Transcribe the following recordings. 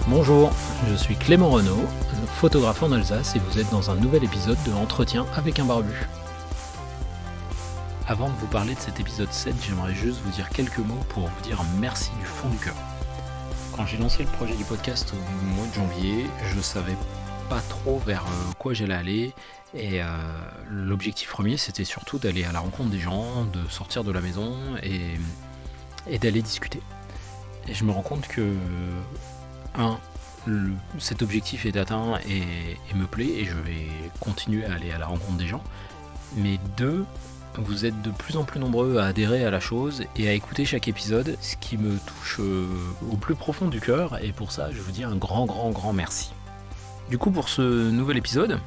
Bonjour, je suis Clément Renaud, photographe en Alsace et vous êtes dans un nouvel épisode de Entretien avec un barbu. Avant de vous parler de cet épisode 7, j'aimerais juste vous dire quelques mots pour vous dire merci du fond du cœur. Quand j'ai lancé le projet du podcast au mois de janvier, je savais pas trop vers quoi j'allais aller et l'objectif premier c'était surtout d'aller à la rencontre des gens, de sortir de la maison et d'aller discuter. Et je me rends compte que cet objectif est atteint et me plaît et je vais continuer à aller à la rencontre des gens. Mais 2, vous êtes de plus en plus nombreux à adhérer à la chose et à écouter chaque épisode, ce qui me touche au plus profond du cœur et pour ça je vous dis un grand merci. Du coup pour ce nouvel épisode,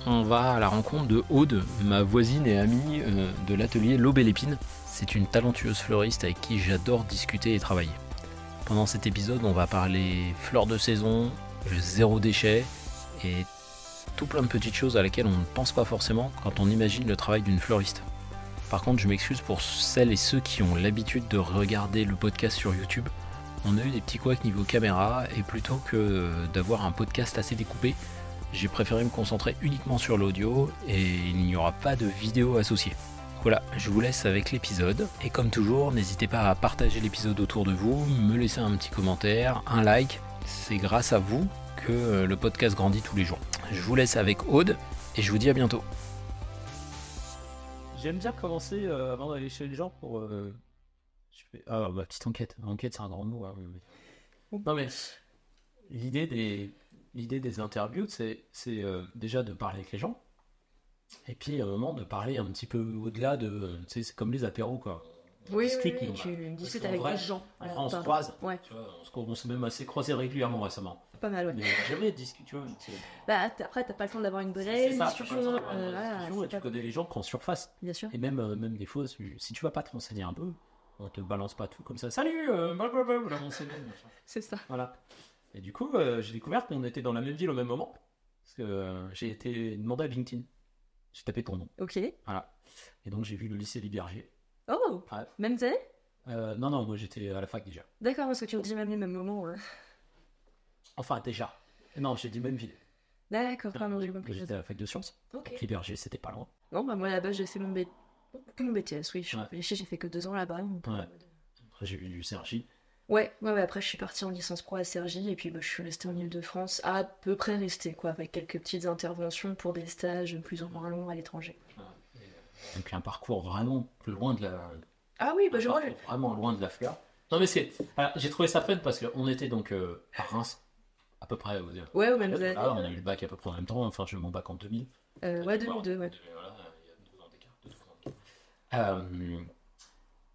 on va à la rencontre de Aude, ma voisine et amie de l'atelier L'Aube et l'Épine. C'est une talentueuse fleuriste avec qui j'adore discuter et travailler. Pendant cet épisode, on va parler fleurs de saison, zéro déchet et tout plein de petites choses à laquelle on ne pense pas forcément quand on imagine le travail d'une fleuriste. Par contre, je m'excuse pour celles et ceux qui ont l'habitude de regarder le podcast sur YouTube. On a eu des petits couacs niveau caméra et plutôt que d'avoir un podcast assez découpé, j'ai préféré me concentrer uniquement sur l'audio et il n'y aura pas de vidéo associée. Voilà, je vous laisse avec l'épisode et comme toujours, n'hésitez pas à partager l'épisode autour de vous, me laisser un petit commentaire, un like, c'est grâce à vous que le podcast grandit tous les jours. Je vous laisse avec Aude et je vous dis à bientôt. J'aime bien commencer avant d'aller chez les gens pour... petite enquête. Enquête, c'est un grand mot. Hein. Non mais, l'idée des interviews, c'est déjà de parler avec les gens. Et puis à un moment de parler un petit peu au-delà de... Tu sais, c'est comme les apéros quoi. Oui, tu discutes avec des gens. Voilà, on se croise. Ouais. Tu vois, on s'est même assez croisés régulièrement récemment. Pas mal, ouais. Mais jamais discuter, tu vois. Bah, après, t'as pas le temps d'avoir une vraie discussion. Tu connais les gens qu'en surface. Bien sûr. Et même des fois, si tu vas pas te renseigner un peu, on te balance pas tout comme ça. Salut, blablabla, on sait bien. C'est ça. Voilà. Et du coup, j'ai découvert qu'on était dans la même ville au même moment. Parce que j'ai été demandé à LinkedIn. J'ai tapé ton nom. Ok. Voilà. Et donc j'ai vu le lycée Liberger. Oh, ouais. Même année Non, moi j'étais à la fac déjà. D'accord, parce que tu me dis même le même moment. Ouais. Enfin, déjà. Non, j'ai dit même ville. D'accord, pardon, j'ai compris. J'étais à la fac de sciences. Ok. Donc Liberger, c'était pas loin. Bon, bah moi là-bas, j'ai fait mon BTS, oui. J'ai fait que 2 ans là-bas. Ouais. Après, j'ai eu du CRJ. Ouais, après je suis partie en licence pro à Cergy et puis je suis restée en Île-de-France, à peu près restée quoi, avec quelques petites interventions pour des stages plus ou moins longs à l'étranger. Et puis un parcours vraiment loin de la... Ah oui, bah vraiment loin de la fleur. Non mais j'ai trouvé ça fun parce qu'on était donc à Reims, à peu près. Ouais, au même année. Là, on a eu le bac à peu près en même temps, enfin j'ai eu mon bac en 2000. Ouais, 2002, ouais. Voilà, il y a 2 ans d'écart.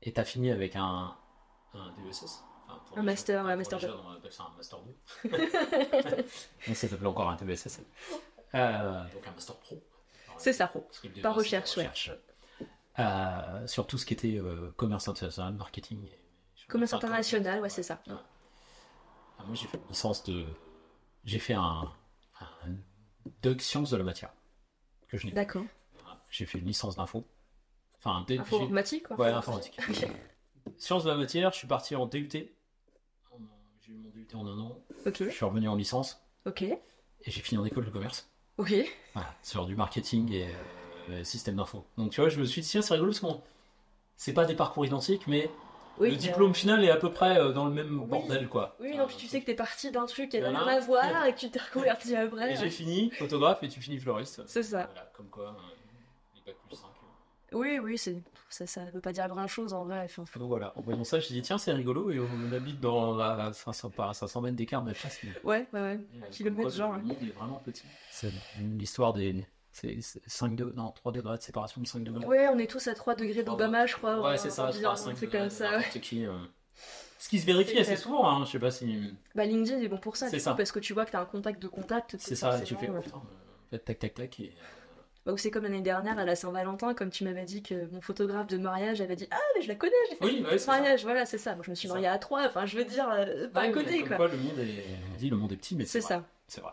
Et t'as fini avec un DESS. Un master 2. On appelle ça un master 2. Ça s'appelait encore un TBSS. Donc un master pro. C'est ça, par recherche, ouais. Sur tout ce qui était commerce international, marketing. Commerce international, ouais, c'est ça. Ouais. Moi, j'ai fait une licence de... J'ai fait un DUG sciences de la matière. Que je n'ai. D'accord. J'ai fait une licence d'info. Enfin, informatique, quoi. Ouais, informatique. Sciences de la matière, je suis parti en DUT. J'ai eu mon DUT en 1 an. Ok. Je suis revenu en licence. Ok. Et j'ai fini en école de commerce. Ok. Voilà, sur du marketing et système d'info. Donc tu vois, je me suis dit, tiens, c'est rigolo parce que c'est pas des parcours identiques, mais le diplôme final est à peu près dans le même bordel, quoi. Oui, donc tu sais que t'es parti d'un truc qui avait rien à voir et que tu t'es reconverti après. Et j'ai fini photographe et tu finis fleuriste. C'est ça. Voilà, comme quoi, les bac plus 5. Oui, ça veut pas dire grand chose en vrai. Enfin, donc voilà, en voyant ça, j'ai dit tiens, c'est rigolo et on habite dans la 500 mètres d'écart, mais presque. Ouais. Kilomètres genre. Le monde est vraiment petit. C'est l'histoire des. C'est 5 degrés, non, 3 degrés de séparation de 5 degrés. Ouais, on est tous à 3 degrés d'Obama, je crois. Ouais, c'est ça, c'est 5 degrés comme ça. Ce qui se vérifie assez souvent, hein, je sais pas si. Bah, LinkedIn est bon pour ça, c'est ça. Parce que tu vois que t'as un contact de contact. C'est ça, et tu fais tac. Et... Bah, c'est comme l'année dernière à la Saint-Valentin, comme tu m'avais dit que mon photographe de mariage avait dit ah mais je la connais, j'ai fait son mariage, voilà c'est ça. Moi je me suis mariée à 3, enfin je veux dire pas à côté quoi. Le monde est, on dit le monde est petit, mais c'est ça. C'est vrai.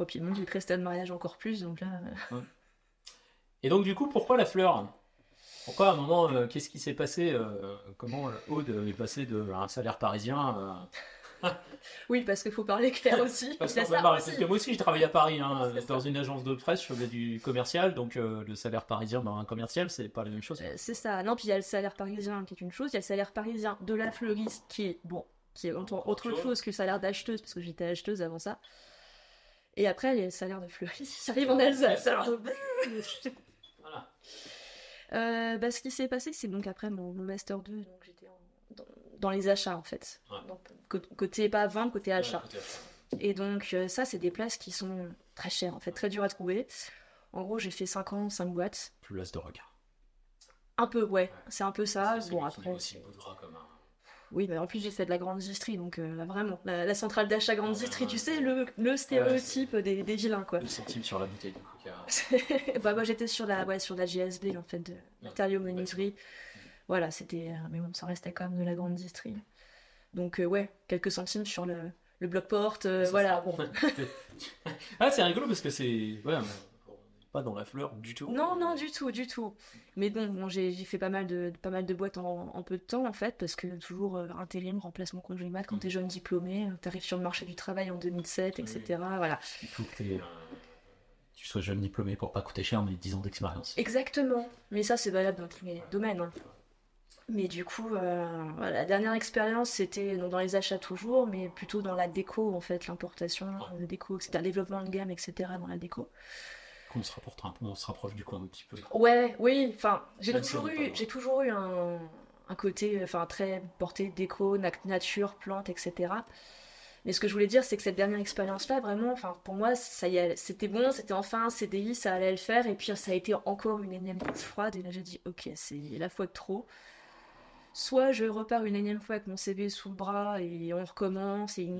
Et puis le monde du prestat de mariage encore plus, donc là. Ouais. Et donc du coup pourquoi la fleur? Pourquoi à un moment qu'est-ce qui s'est passé? Comment Aude est passée d'un salaire parisien Oui, parce qu'il faut parler clair aussi. Parce que moi aussi, je travaille à Paris, hein, dans une agence de presse, je faisais du commercial, donc le salaire parisien dans un commercial, c'est pas la même chose. C'est ça. Non, puis il y a le salaire parisien qui est une chose, il y a le salaire parisien de la fleuriste qui est, bon, qui est autre chose que le salaire d'acheteuse, parce que j'étais acheteuse avant ça. Et après, il y a le salaire de fleuriste, j'arrive en Alsace. Alors... Voilà. Ce qui s'est passé, c'est donc après mon Master 2, donc j'étais dans les achats en fait. Ouais. Donc, côté pas vente, côté achat. Ouais, côté achat. Et donc ça, c'est des places qui sont très chères en fait, très dures à trouver. En gros, j'ai fait 5 ans, 5 boîtes. Plus l'as de regard. Un peu, ouais, c'est un peu ça. C'est Bon, après. après. Comme un... Oui, mais en plus, j'ai fait de la grande distrie, donc là, vraiment. La centrale d'achat grande distrie, tu sais, le stéréotype des vilains, quoi. Le centime sur la bouteille de coca. Bah, moi, j'étais sur la GSB, en fait, de matériaux menuiserie. Voilà, c'était. Mais bon, ça restait quand même de la grande distrie. Donc, ouais, quelques centimes sur le bloc-porte, voilà. Bon. Ah, c'est rigolo parce que c'est. Ouais, pas dans la fleur du tout. Non, du tout. Mais bon, j'ai fait pas mal de boîtes en peu de temps, en fait, parce que toujours intérim, remplacement congé mat, quand t'es jeune diplômé, t'arrives sur le marché du travail en 2007, etc. Voilà. Il faut que tu sois jeune diplômé pour pas coûter cher, mais 10 ans d'expérience. Exactement. Mais ça, c'est valable dans tous les domaines. Hein. Mais du coup, voilà, la dernière expérience, c'était dans les achats toujours, mais plutôt dans la déco, en fait, l'importation de déco, etc., le développement de gamme, etc., dans la déco. On se rapproche du coin un petit peu. Ouais, oui, enfin, j'ai toujours eu un côté, enfin, très porté déco, nature, plantes, etc. Mais ce que je voulais dire, c'est que cette dernière expérience-là, vraiment, enfin, pour moi, ça y est, c'était bon, c'était enfin un CDI, ça allait le faire, et puis ça a été encore une énième douche froide, et là j'ai dit, ok, c'est la fois de trop. Soit je repars une énième fois avec mon CV sous le bras, et on recommence, et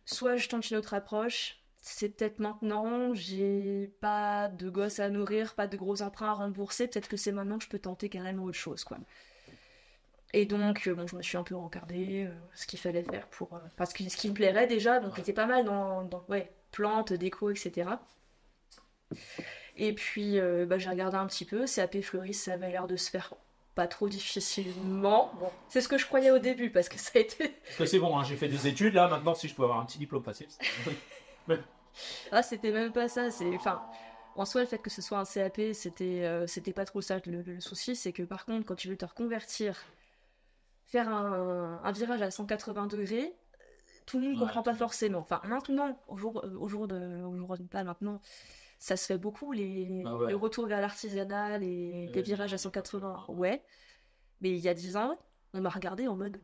soit je tente une autre approche. C'est peut-être maintenant, j'ai pas de gosses à nourrir, pas de gros emprunts à rembourser, peut-être que c'est maintenant que je peux tenter carrément autre chose, quoi. Et donc, bon, je me suis un peu rencardée ce qu'il fallait faire pour... parce que ce qui me plairait déjà, donc j'étais pas mal dans plantes, déco, etc. Et puis, j'ai regardé un petit peu, CAP fleuriste, ça avait l'air de se faire pas trop difficilement. Bon, c'est ce que je croyais au début, parce que ça a été... Parce que c'est bon, hein, j'ai fait des études, là, maintenant, si je peux avoir un petit diplôme passé... Ah, c'était même pas ça, enfin, en soi, le fait que ce soit un CAP, c'était pas trop ça. Le souci, c'est que par contre, quand tu veux te reconvertir, faire un virage à 180 degrés, tout le monde comprend pas forcément. Enfin, maintenant, pas maintenant, ça se fait beaucoup, le retour vers l'artisanat, les virages à 180, ouais. Mais il y a 10 ans, on m'a regardé en mode,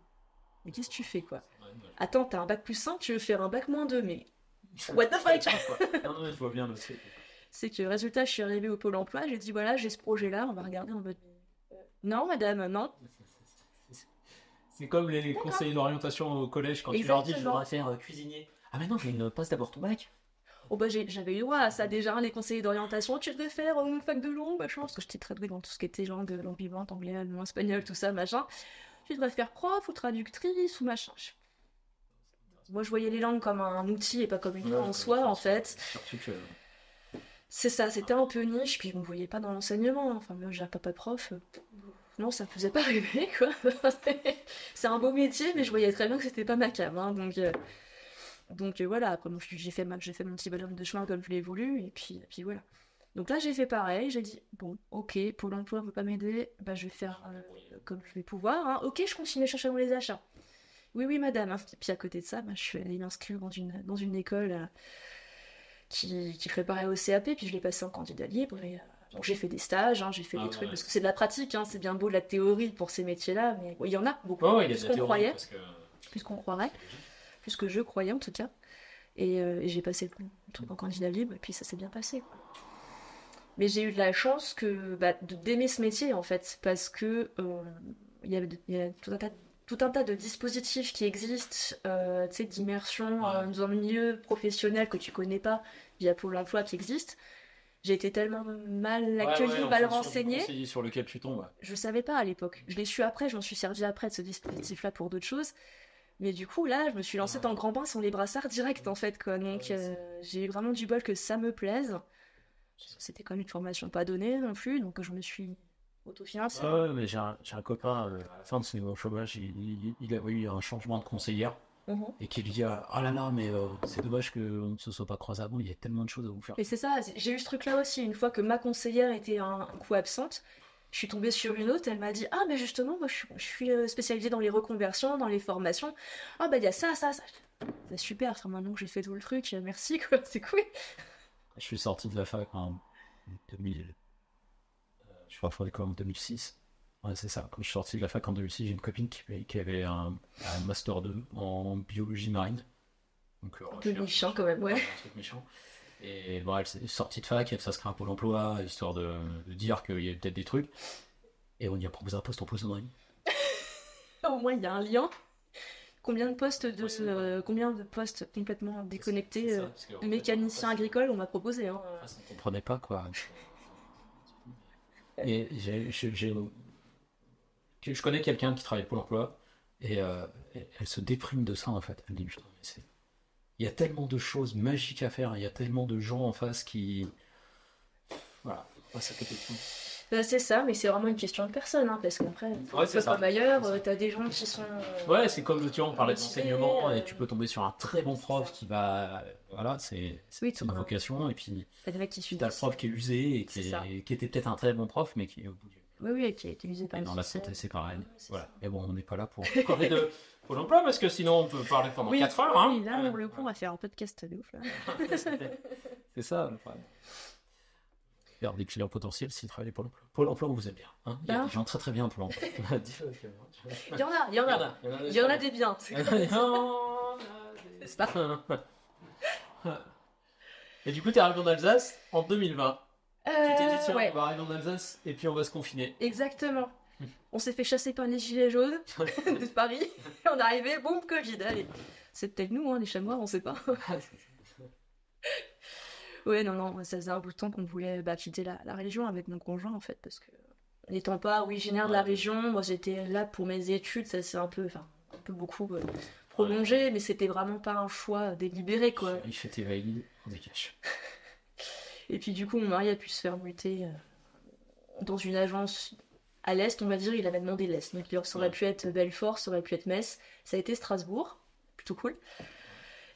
mais qu'est-ce que tu fais, quoi? Attends, t'as un bac plus 5, tu veux faire un bac moins 2, mais... What the fuck? Non, je vois bien le truc. C'est que, résultat, je suis arrivée au Pôle emploi, j'ai dit, voilà, j'ai ce projet-là, on va regarder en mode... Non, madame, non. C'est comme les conseillers d'orientation au collège, quand Exactement. tu leur dis, je voudrais faire cuisinier. Ah mais non, mais passe d'abord ton bac. Oh bah j'avais eu droit à ça déjà, les conseillers d'orientation, tu devrais faire une fac de langue, machin, parce que j'étais très douée dans tout ce qui était langue vivante, anglais, allemand, espagnol, tout ça, machin. Tu devrais faire prof ou traductrice ou machin. Moi je voyais les langues comme un outil et pas comme une fin en soi, en fait. C'est ça, c'était un peu niche, puis je me voyais pas dans l'enseignement, enfin moi j'ai un papa prof, non ça me faisait pas rêver, quoi. C'est un beau métier, mais je voyais très bien que c'était pas ma cam, hein, donc voilà, après j'ai fait mon petit bonhomme de chemin comme je l'ai voulu, et puis voilà. Donc là j'ai fait pareil, j'ai dit, bon, ok, Pôle emploi ne veut pas m'aider, bah je vais faire comme je vais pouvoir, hein. Ok, je continue à chercher dans les achats. Oui, madame, hein. Puis à côté de ça, bah, je suis allée m'inscrire dans une école qui préparait au CAP, puis je l'ai passé en candidat libre, et donc j'ai fait des stages, hein, j'ai fait des trucs, parce que c'est de la pratique, hein, c'est bien beau de la théorie pour ces métiers-là, mais il y en a beaucoup, plus qu'on croyait, plus qu'on croirait. Plus que je croyais en tout cas. Et j'ai passé le truc en candidat libre, et puis ça s'est bien passé, quoi. Mais j'ai eu de la chance d'aimer ce métier, en fait, parce que il y a tout un tas de dispositifs qui existent, tu sais, d'immersion dans un milieu professionnel que tu connais pas, via Pôle emploi qui existe. J'ai été tellement mal accueillie, mal renseignée. Sur lequel tu tombes. Je savais pas à l'époque. Je l'ai su après, je m'en suis servi après de ce dispositif-là pour d'autres choses. Mais du coup, là, je me suis lancée dans le grand bain sans les brassards direct, en fait, quoi. Donc, j'ai eu vraiment du bol que ça me plaise. C'était quand même une formation pas donnée non plus, donc je me suis autofinancée. Ouais, mais j'ai un copain, à la fin de son chômage, il a eu un changement de conseillère. et qui lui dit ah là là, mais c'est dommage qu'on ne se soit pas croisé avant, il y a tellement de choses à vous faire. Et c'est ça, j'ai eu ce truc-là aussi. Une fois que ma conseillère était un coup absente, je suis tombée sur une autre, elle m'a dit ah mais justement moi je suis spécialisée dans les reconversions, dans les formations. Ah bah il y a ça. C'est super, enfin, maintenant que j'ai fait tout le truc, merci quoi, c'est cool. Je suis sorti de la fac en 2000, je crois qu'il faut en 2006. Ouais, c'est ça. Quand je suis sorti de la fac en 2006, j'ai une copine qui avait un master 2 en biologie marine. Donc, Un peu méchant quand même, ouais. Un truc méchant. Et bon, elle s'est sortie de fac, elle s'inscrit à Pôle emploi, histoire de dire qu'il y a peut-être des trucs. Et on y a proposé un poste en poissonnerie. Au moins il y a un lien. Combien de postes complètement déconnectés de mécaniciens agricoles on m'a proposé hein. Ça ne comprenait pas quoi. Et je connais quelqu'un qui travaille pour l'emploi et elle se déprime de ça en fait. Elle dit putain, mais il y a tellement de choses magiques à faire, il y a tellement de gens en face qui voilà, passe à côté de tout. Bah, c'est ça, mais c'est vraiment une question de personne, hein, parce qu'après, c'est comme ailleurs, t'as des gens qui sont... Ouais, c'est comme tu vois, on parlait d'enseignement, et tu peux tomber sur un très bon prof qui va... Voilà, c'est une vocation, et puis t'as le prof qui est usé, et qui était peut-être un très bon prof, mais qui est au bout du... Oui, qui a été usé par dans la santé, c'est pareil. Voilà. Mais bon, on n'est pas là pour parler de Pôle emploi, parce que sinon on peut parler pendant 4 heures. Hein. Oui, là, le coup, on va faire un podcast de ouf, là. C'est ça, le problème. Faire des clients potentiels s'ils travaillent pour l'emploi. Pôle emploi, on vous aime bien. Hein, il y a des gens très très bien pour l'emploi. Il y en a des biens. C'est ça. Et du coup, tu es arrivé en Alsace en 2020. Tu t'es dit, tiens, on va arriver en Alsace et puis on va se confiner. Exactement. On s'est fait chasser par les gilets jaunes de Paris. Et on est arrivé, boum, Covid. Allez. C'est peut-être nous, hein, les chamois, on sait pas. Ouais, non, ça faisait un bout de temps qu'on voulait quitter la région avec mon conjoint, en fait, parce que n'étant pas originaire de la région, moi j'étais là pour mes études, ça s'est un peu beaucoup prolongé, mais c'était vraiment pas un choix délibéré, quoi. Il fait tes valides, on décache. Et puis du coup, mon mari a pu se faire muter dans une agence à l'Est, on va dire, il avait demandé l'Est. Donc ça aurait pu être Belfort, ça aurait pu être Metz, ça a été Strasbourg, plutôt cool.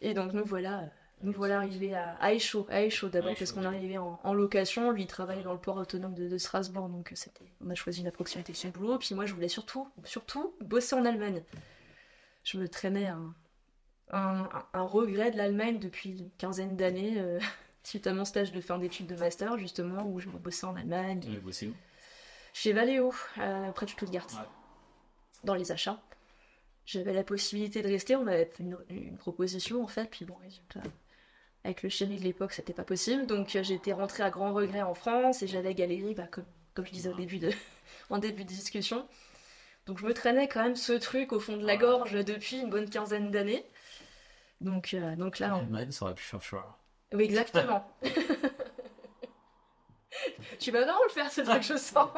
Et donc nous voilà arrivés à Aéchaud d'abord, parce qu'on est arrivé en location. Lui il travaille dans le port autonome de Strasbourg, donc on a choisi la proximité de son boulot. Puis moi je voulais surtout bosser en Allemagne. Je me traînais un regret de l'Allemagne depuis une quinzaine d'années, suite à mon stage de fin d'études de master justement, où je bossais en Allemagne. Tu as bossé où ? Chez Valeo, près de Stuttgart, dans les achats. J'avais la possibilité de rester, on m'avait fait une proposition en fait, puis bon, résultat, avec le chéri de l'époque, c'était pas possible, donc j'étais rentrée à grand regret en France et j'avais galéré, comme je disais en début de discussion. Donc je me traînais quand même ce truc au fond de la gorge depuis une bonne quinzaine d'années. Donc là... Ça aurait pu faire choix. Oui, exactement. Tu vas vraiment le faire, ce truc, je sens.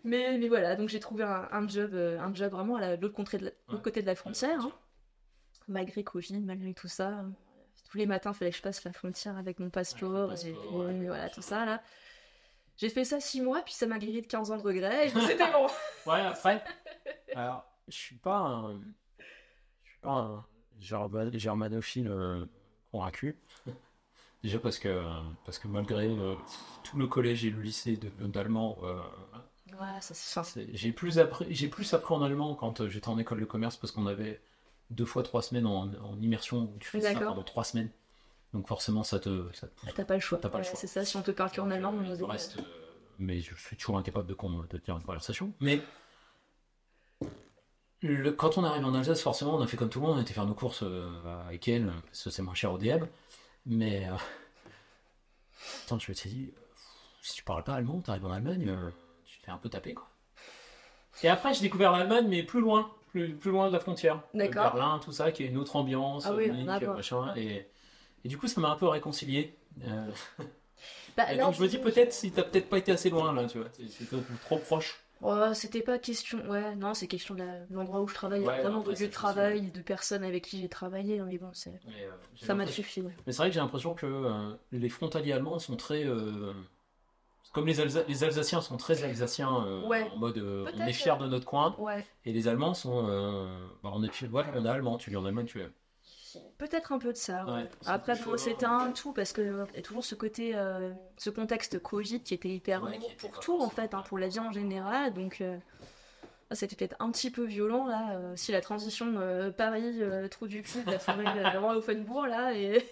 Mais voilà, donc j'ai trouvé un job vraiment à l'autre côté de la frontière. Hein. Malgré Covid, malgré tout ça. Tous les matins, il fallait que je passe la frontière avec mon passeport. Voilà, tout ça, là. J'ai fait ça 6 mois, puis ça m'a grillé de 15 ans de regrets, et c'était bon. Ouais, après, alors, je suis pas un germanophile convaincu. Déjà parce que malgré tout le collège et le lycée d'allemand, j'ai plus appris en allemand quand j'étais en école de commerce, parce qu'on avait 2 fois 3 semaines en immersion où tu fais ça pendant 3 semaines. Donc forcément ça te pousse. T'as pas le choix. C'est ça, si on te parle qu'en allemand, on reste. Mais je suis toujours incapable de tenir une conversation. Mais quand on arrive en Alsace, forcément, on a fait comme tout le monde, on était faire nos courses à Ikea, parce que c'est moins cher au DM. Mais attends, je me suis dit, si tu parles pas allemand, t'arrives en Allemagne, tu te fais un peu taper, quoi. Et après, j'ai découvert l'Allemagne, mais plus loin de la frontière. D'accord. Berlin, tout ça, qui est une autre ambiance, machin. Et du coup, ça m'a un peu réconcilié. Et donc, je me dis, peut-être, si t'as peut-être pas été assez loin, là, tu vois, c'est trop proche. C'était pas question. Ouais, non, c'est question de l'endroit où je travaille. Il y a vraiment de lieux de travail, de personnes avec qui j'ai travaillé. Mais bon, ça m'a suffi. Ouais. Mais c'est vrai que j'ai l'impression que les frontaliers allemands sont très. Comme les Alsaciens sont très alsaciens, Ouais. en mode on Peut-être, est fiers de notre coin, Ouais. et les Allemands sont on est fiers, voilà, on est allemand, tu vis en Allemagne, tu es. Peut-être un peu de ça. Ouais. Après, C'est pour moi, c'était un tout parce que y a toujours ce côté, ce contexte Covid qui était hyper Ouais, lourd qui était pour pas tout en forcément- fait, pour la vie en général. Donc, c'était peut-être un petit peu violent là. Si la transition Paris, trou du cul, la forêt vraiment Offenbourg là et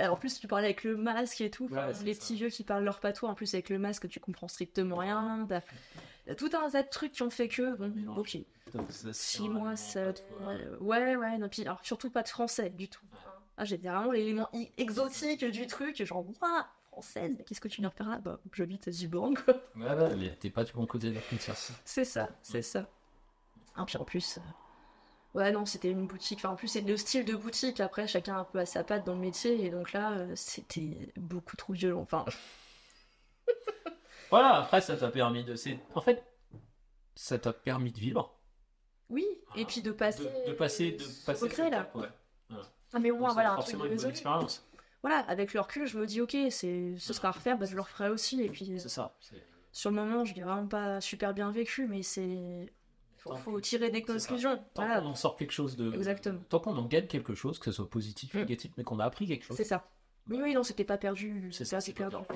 alors, en plus tu parlais avec le masque et tout. Ouais, c'est Les ça. petits vieux qui parlent leur patois. En plus avec le masque, tu comprends strictement rien. T'as tout un tas de trucs qui ont fait que bon, Mélange. ok. Alsacien, 6 mois, allemand, ça. patois. Ouais, non, puis alors, surtout pas de français du tout. Ah, j'étais vraiment l'élément exotique du truc, genre, ouah, française, mais qu'est-ce que tu viens faire là? Bah, j'habite à Ziborne, quoi. Ouais, mais t'es pas du bon côté de la frontière. C'est ça. Ah, puis en plus, ouais, non, c'était une boutique, enfin, en plus, c'est le style de boutique, après, chacun un peu à sa patte dans le métier, et donc là, c'était beaucoup trop violent, enfin, Voilà, après ça t'a permis en fait, ça t'a permis de vivre. oui, et puis de passer. De passer ce regret, là. étape, ouais. Ah, mais au Donc, moins, c'est voilà, un truc forcément de une bonne résolu. expérience. Voilà, avec le recul, je me dis, ok, ce sera à refaire, bah, je le referai aussi, et puis. C'est ça. Sur le moment, je l'ai vraiment pas super bien vécu, mais faut tirer des conclusions. Tant Voilà, qu'on en sort quelque chose de. exactement. Tant qu'on en gagne quelque chose, que ce soit positif, Mm. négatif, mais qu'on a appris quelque chose. C'est ça. Oui, non, c'était pas perdu, C'est c'était ça, assez c'est pas perdant.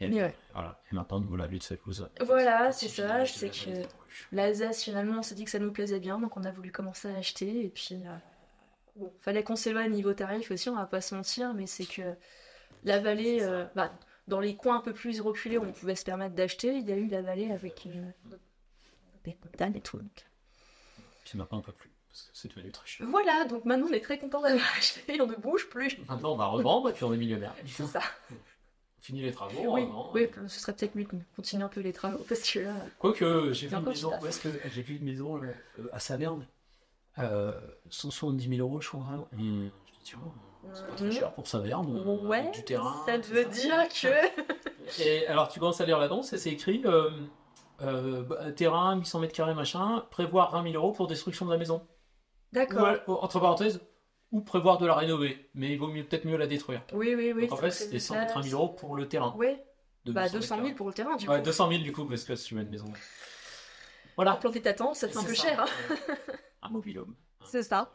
Et, Mais ouais. voilà. Et maintenant, niveau la lutte, c'est cause. Voilà, c'est ça, c'est que l'Alsace, finalement, on s'est dit que ça nous plaisait bien, donc on a voulu commencer à acheter, et puis bon, fallait qu'on s'éloigne niveau tarif aussi, on va pas se mentir, mais c'est que la vallée, dans les coins un peu plus reculés où on pouvait se permettre d'acheter, il y a eu la vallée avec des montagnes et tout. Donc. Puis maintenant, on peut plus. Parce que c'est devenu très cher. Voilà, donc maintenant on est très content d'avoir acheté, on ne bouge plus. Maintenant, on va revendre et puis on est millionnaire. C'est ça. On finit les travaux, Oui, on revend. oui, ce serait peut-être mieux qu'on continue un peu les travaux parce que là. Quoique, j'ai vu une Encore maison. du taf. Où est-ce que j'ai vu une maison à Saverne 170 000 euros, je crois. Hein. Je dis, tiens, c'est pas très cher pour Saverne. Ouais, avec du terrain. ça veut dire que. Et alors, tu commences à lire là-dedans, c'est écrit terrain, 800 mètres carrés, machin, prévoir 20 000 euros pour destruction de la maison. D'accord. Entre parenthèses, ou prévoir de la rénover. Mais il vaut peut-être mieux la détruire. Oui. Donc en fait, c'était 180 000 euros pour le terrain. Oui, de bah 200 200 000 mètres pour le terrain, du carrés. Ouais, coup. 200 000 du coup, parce que si tu veux une maison. Pour Voilà. planter ta tente, ça te fait un C'est peu ça. cher. Hein. Un mobil-home. C'est ça.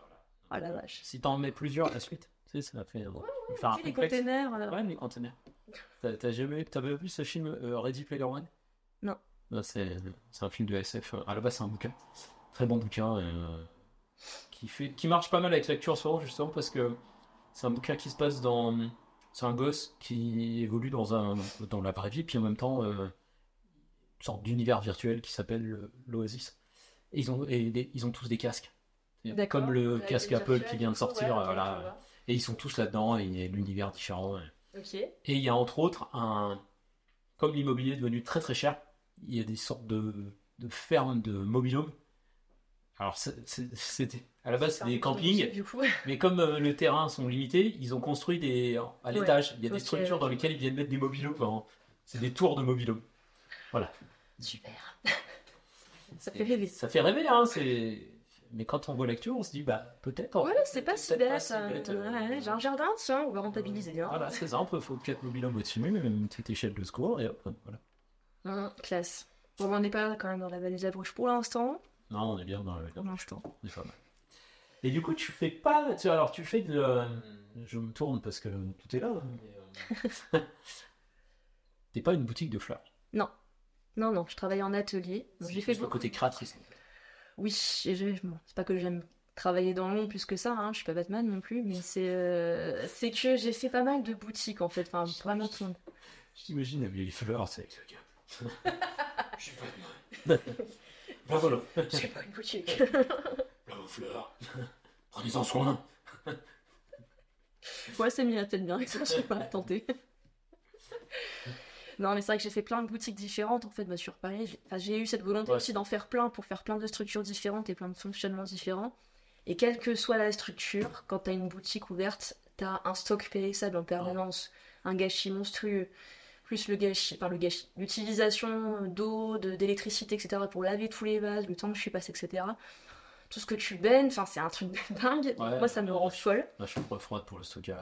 Oh la vache. Si t'en mets plusieurs à la suite, tu sais, ça va faire un Tu sais, les complexe. containers. Ouais, les containers. T'avais vu ce film Ready Player One? Non. C'est un film de SF. À la base, c'est un bouquin. Très bon bouquin. Qui marche pas mal avec lecture sur justement parce que c'est un bouquin qui se passe dans. C'est un gosse qui évolue dans la vraie vie, puis en même temps, une sorte d'univers virtuel qui s'appelle l'Oasis. Et ils ont tous des casques. D'accord. Comme le Avec casque les Apple virtuels, qui vient de du coup, sortir. ouais, ok, Voilà. je vois. Et ils sont tous là-dedans, et il y a l'univers différent. Ok. Et il y a entre autres comme l'immobilier est devenu très très cher, il y a des sortes de fermes de mobil-homes. Alors c'était à la base c'est des campings, Du coup. mais comme les terrains sont limités, ils ont construit à l'étage. Il y a des ok, structures dans ok. lesquelles ils viennent mettre des mobil-homes. C'est des tours de mobil-homes. Voilà. Super. Ça fait rêver. Ça fait rêver, hein. Mais quand on voit l'actu, on se dit bah peut-être. Ouais, c'est pas si peut-être bête. Ça. Ouais, j'ai un jardin, tiens, on va rentabiliser. Hein. Voilà, c'est ça. Faut 4 mobil-homes au-dessus, même une petite échelle de secours, et hop, voilà. Classe. Bon, on n'est pas quand même dans la vallée de la Bruche pour l'instant. Non, on est bien dans le. Pour l'instant. On est pas mal. Et du coup, tu fais pas. Alors, tu fais de. Je me tourne parce que tout est là. Mais, t'es pas une boutique de fleurs. Non, je travaille en atelier. Donc, j'ai fait le côté créatrice. Oui, bon, c'est pas que j'aime travailler dans l'ombre plus que ça, hein, je suis pas Batman non plus, mais c'est que j'ai fait pas mal de boutiques en fait, enfin vraiment tout le monde. Je t'imagine avec les fleurs, c'est avec le gars. Je suis pas Bravo, C'est pas une boutique. bravo fleurs. Prenez-en soin. Ouais, c'est mis la tête bien, ça, je sais pas, tenter. Non, mais c'est vrai que j'ai fait plein de boutiques différentes en fait, bah, sur Paris. J'ai eu cette volonté Ouais. aussi d'en faire plein pour faire plein de structures différentes et plein de fonctionnements différents. Et quelle que soit la structure, quand t'as une boutique ouverte, t'as un stock périssable en permanence, un gâchis monstrueux, plus le gâchis, l'utilisation d'eau, d'électricité, etc. pour laver tous les vases, le temps que je suis passée, etc. Tout ce que tu baignes, enfin c'est un truc de dingue. Ouais. Moi ça me rend folle. La chambre froide pour le stockage.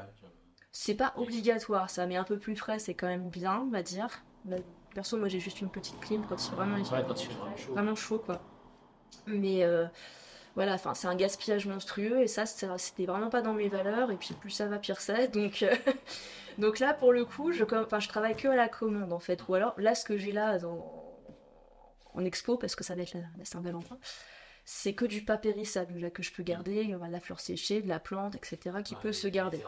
C'est pas obligatoire, ça, mais un peu plus frais, c'est quand même bien, on va dire. Bah, perso, moi j'ai juste une petite clim quand il Ouais, quand il fait vraiment chaud. vraiment chaud, quoi. Mais voilà, enfin, c'est un gaspillage monstrueux et ça, c'était vraiment pas dans mes valeurs. Et puis plus ça va, pire c'est. Donc, donc là, pour le coup, je travaille que à la commande en fait. Ou alors, là, ce que j'ai là en expo, parce que ça va être la Saint-Valentin, c'est que du pas périssable là, que je peux garder. Il y aura de la fleur séchée, de la plante, etc. qui peut se garder.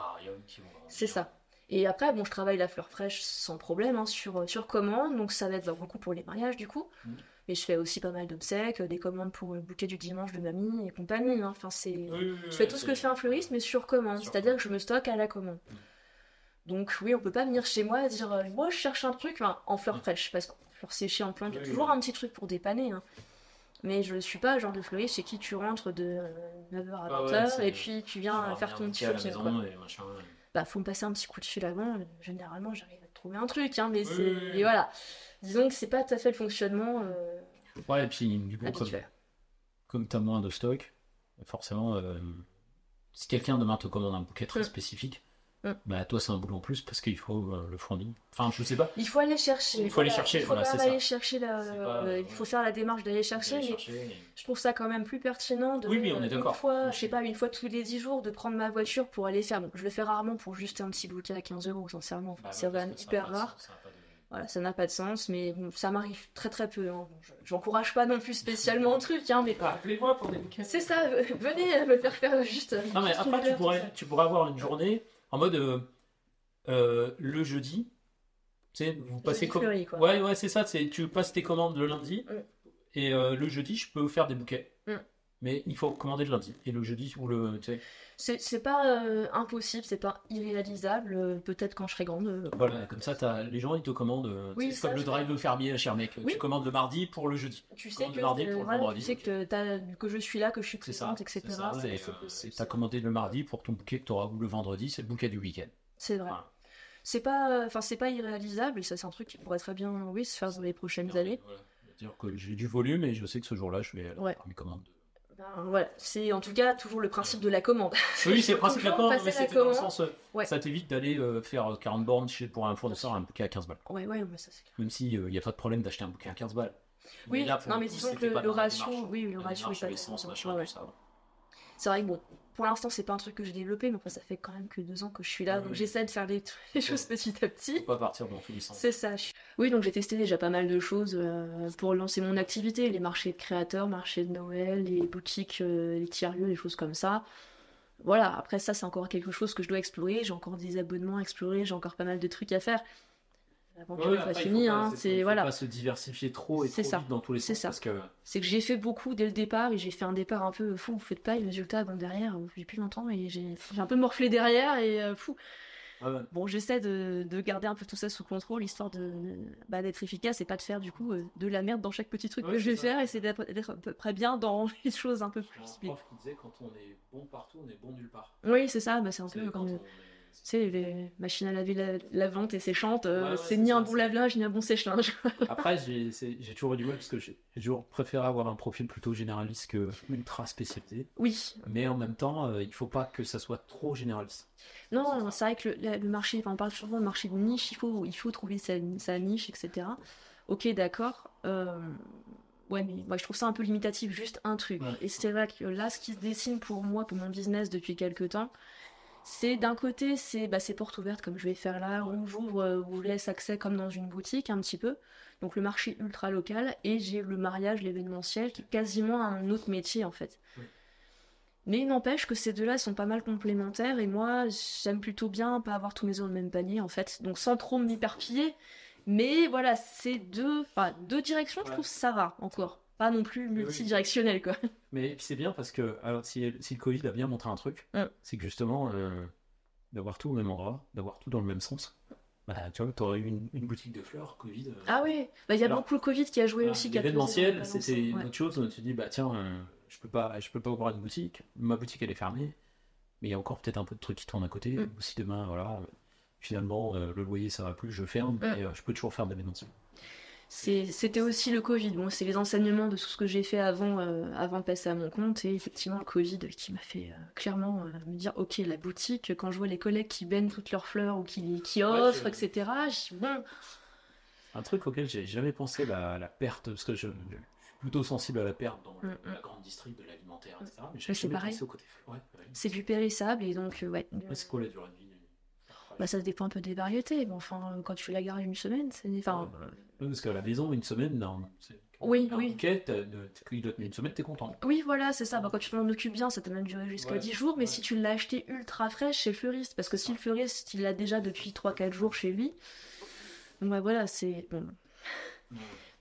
C'est ça. Et après, bon, je travaille la fleur fraîche sans problème hein, sur commande, donc ça va être beaucoup pour les mariages du coup. Mais je fais aussi pas mal d'obsèques, des commandes pour le bouquet du dimanche de mamie et compagnie. Hein. Enfin, je fais tout ce que fait un fleuriste, mais sur commande, c'est-à-dire que je me stocke à la commande. Donc oui, on peut pas venir chez moi et dire moi je cherche un truc en fleur fraîche, parce que fleur séchée en plante, il y a toujours un petit truc pour dépanner. Hein. Mais je suis pas le genre de fleuriste chez qui tu rentres de 9h à 20h et puis tu viens faire ton petit truc. Bah, faut me passer un petit coup de fil avant. Généralement, j'arrive à trouver un truc, hein, mais et voilà. Disons que c'est pas tout à fait le fonctionnement ouais, et puis du coup, habituel. comme tu as moins de stock, forcément, si quelqu'un demain te commande un bouquet très spécifique, bah toi c'est un boulot en plus parce qu'il faut le fournir. Enfin, je sais pas. Il faut aller chercher. Il faut aller chercher. Il faut voilà, quand c'est même aller ça. chercher il faut faire la démarche d'aller chercher. Je trouve ça quand même plus pertinent de Oui, on est d'accord. je sais pas, une fois tous les 10 jours de prendre ma voiture pour aller faire. Bon, je le fais rarement pour juste un petit bouquet à 15€, sincèrement. C'est quand même hyper rare. Voilà, ça n'a pas de sens, mais bon, ça m'arrive très très peu. Hein. Bon, j'encourage pas non plus spécialement un truc, hein, mais appelez-moi pour des bouquets. c'est ça, venez me faire juste. Non, mais juste une après, heure, tu pourrais avoir une journée en mode le jeudi. Tu sais, vous passez Jeudi fleuri, quoi. Ouais, c'est ça. Tu passes tes commandes le lundi et le jeudi, je peux vous faire des bouquets. Mais il faut commander le lundi et le jeudi ou le. Tu sais. C'est pas impossible, c'est pas irréalisable. Peut-être quand je serai grande. Voilà, comme ça, les gens ils te commandent. Oui, c'est comme le drive fermier, cher mec. Oui. Tu commandes le mardi pour le jeudi. Tu sais commandes que le mardi pour le vendredi. tu sais que je suis là, que je suis C'est ça. présente, etc. C'est ça. Et t'as commandé le mardi pour ton bouquet que tu auras le vendredi, c'est le bouquet du week-end. C'est vrai. Voilà. C'est pas irréalisable et ça c'est un truc qui pourrait très bien se faire dans les prochaines années. Voilà. C'est-à-dire que j'ai du volume et je sais que ce jour-là je vais faire mes commandes. Voilà, c'est en tout cas toujours le principe de la commande. Oui, c'est le principe de la commande, mais c'était dans le sens. Ouais. Ça t'évite d'aller faire 40 bornes pour un fournisseur un bouquet à 15 balles. Ouais, mais ça c'est clair. Même s'il n'y a pas de problème d'acheter un bouquet à 15 balles. Oui, là, non, mais disons que le ratio est pas l'essence, bon. machin, Ouais. tout ça. C'est vrai que bon, pour l'instant c'est pas un truc que j'ai développé, mais après ça fait quand même que 2 ans que je suis là, donc j'essaie de faire les choses petit à petit. Faut pas partir dans tous les sens. C'est ça. Oui, donc j'ai testé déjà pas mal de choses pour lancer mon activité, les marchés de créateurs, marchés de Noël, les boutiques, les tiers-lieux, les choses comme ça. Voilà, après ça c'est encore quelque chose que je dois explorer, j'ai encore des abonnements à explorer, j'ai encore pas mal de trucs à faire. L'aventure n'est pas finie, hein, Il faut pas se diversifier trop et trop vite dans tous les sens. Parce que... C'est que j'ai fait beaucoup dès le départ et j'ai fait un départ un peu fou, faites pas, et résultat, bon derrière, j'ai plus longtemps et j'ai un peu morflé derrière et fou. Ah ouais. Bon, j'essaie de garder un peu tout ça sous contrôle, histoire d'être efficace et pas de faire du coup de la merde dans chaque petit truc que je vais faire, et c'est d'être à peu près bien dans les choses un peu plus. Un prof qui disait quand on est bon partout, on est bon nulle part. Oui, c'est ça, c'est un peu comme... Tu sais, les machines à laver lavantes et séchantes, c'est ni un bon lave-linge ni un bon sèche-linge. Après, j'ai toujours eu du mal parce que j'ai toujours préféré avoir un profil plutôt généraliste que ultra spécialisé. Oui. Mais en même temps, il faut pas que ça soit trop généraliste. Non, c'est vrai que le marché, on parle souvent de marché de niche, il faut trouver sa niche, etc. Ok, d'accord. Ouais, mais moi je trouve ça un peu limitatif, juste un truc. Ouais. Et c'est vrai que là, ce qui se dessine pour moi, pour mon business depuis quelques temps, c'est d'un côté, c'est porte ouverte comme je vais faire là, où j'ouvre, où je laisse accès comme dans une boutique un petit peu. Donc le marché ultra local, et j'ai le mariage, l'événementiel, qui est quasiment un autre métier en fait. Oui. Mais il n'empêche que ces deux-là sont pas mal complémentaires, et moi j'aime plutôt bien pas avoir tous mes œufs dans le même panier en fait, donc sans trop m'éparpiller. Mais voilà, c'est deux directions, je trouve ça va encore. Pas non plus multidirectionnel, quoi. Mais c'est bien parce que alors, si le Covid a bien montré un truc, c'est que justement, d'avoir tout au même endroit, d'avoir tout dans le même sens, tu vois, t'aurais eu une boutique de fleurs, Covid. Ah oui, il y a beaucoup le Covid qui a joué aussi. L'événementiel, c'était une autre chose. Tu te dis, tiens, je peux pas ouvrir une boutique. Ma boutique, elle est fermée. Mais il y a encore peut-être un peu de trucs qui tournent à côté. Ou si demain, voilà, finalement, le loyer, ça va plus, je ferme. Et je peux toujours faire de l'événementiel. C'était aussi le Covid. Bon, c'est les enseignements de tout ce que j'ai fait avant de passer à mon compte. Et effectivement, le Covid qui m'a fait clairement me dire, ok, la boutique, quand je vois les collègues qui baignent toutes leurs fleurs ou qui offrent, etc., je dis, bon, Un truc auquel j'ai jamais pensé, la perte, parce que je suis plutôt sensible à la perte dans la grande district de l'alimentaire, etc. Mais j'ai c'est jamais pareil. pensé au côté. Ouais. C'est du périssable et donc, ouais. C'est quoi la durée de vie? Bah, ça dépend un peu des variétés. Bon, enfin, quand tu la gardes une semaine, c'est. Enfin, Parce qu'à la maison, une semaine, non. Oui. Ok, il doit tenir une semaine, t'es content. oui, voilà, c'est ça. Bah, quand tu t'en occupes bien, ça peut même durer jusqu'à 10 jours. Mais si tu l'as acheté ultra fraîche chez le fleuriste, parce que si le fleuriste, il l'a déjà depuis 3-4 jours chez lui, donc bah, voilà, c'est. Bon.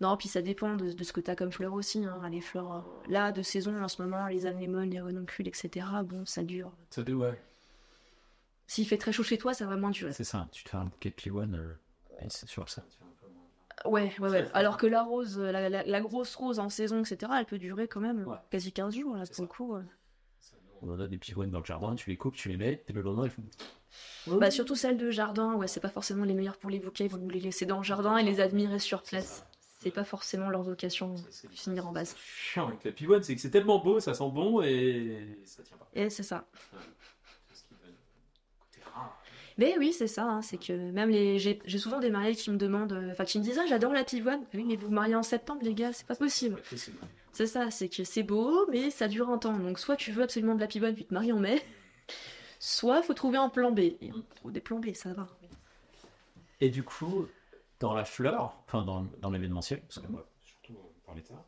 Non, puis ça dépend de ce que t'as comme fleurs aussi. Hein. Les fleurs, là, de saison, en ce moment, les anémones, les renoncules, etc., bon, ça dure. Ça doit, ouais. S'il fait très chaud chez toi, ça va moins durer. C'est ça, tu te fais un bouquet de P1, et c'est sur ça. Ouais. Alors que la rose, la grosse rose en saison, etc., elle peut durer quand même quasi 15 jours, là, pour le coup. On en a des P1 dans le jardin, tu les coupes, tu les mets, et le lendemain, ils font... Bah, surtout celles de jardin, ouais, c'est pas forcément les meilleures pour les bouquets, ils vont nous les laisser dans le jardin et les admirer sur place. C'est pas forcément leur vocation de finir en base. Chiant avec la P1, c'est que c'est tellement beau, ça sent bon, et ça tient pas. Et c'est ça. Ce qui donne côté rare. Mais oui, c'est ça, hein, c'est que même j'ai souvent des mariés qui me demandent, enfin qui me disent, ah, j'adore la pivoine. Oui, mais vous vous mariez en septembre, les gars, c'est pas possible. C'est ça, c'est que c'est beau, mais ça dure un temps. Donc soit tu veux absolument de la pivoine, puis te maries en mai, soit faut trouver un plan B. Et on trouve des plans B, ça va. Et du coup, dans la fleur, enfin dans l'événementiel, parce que moi, surtout par l'état,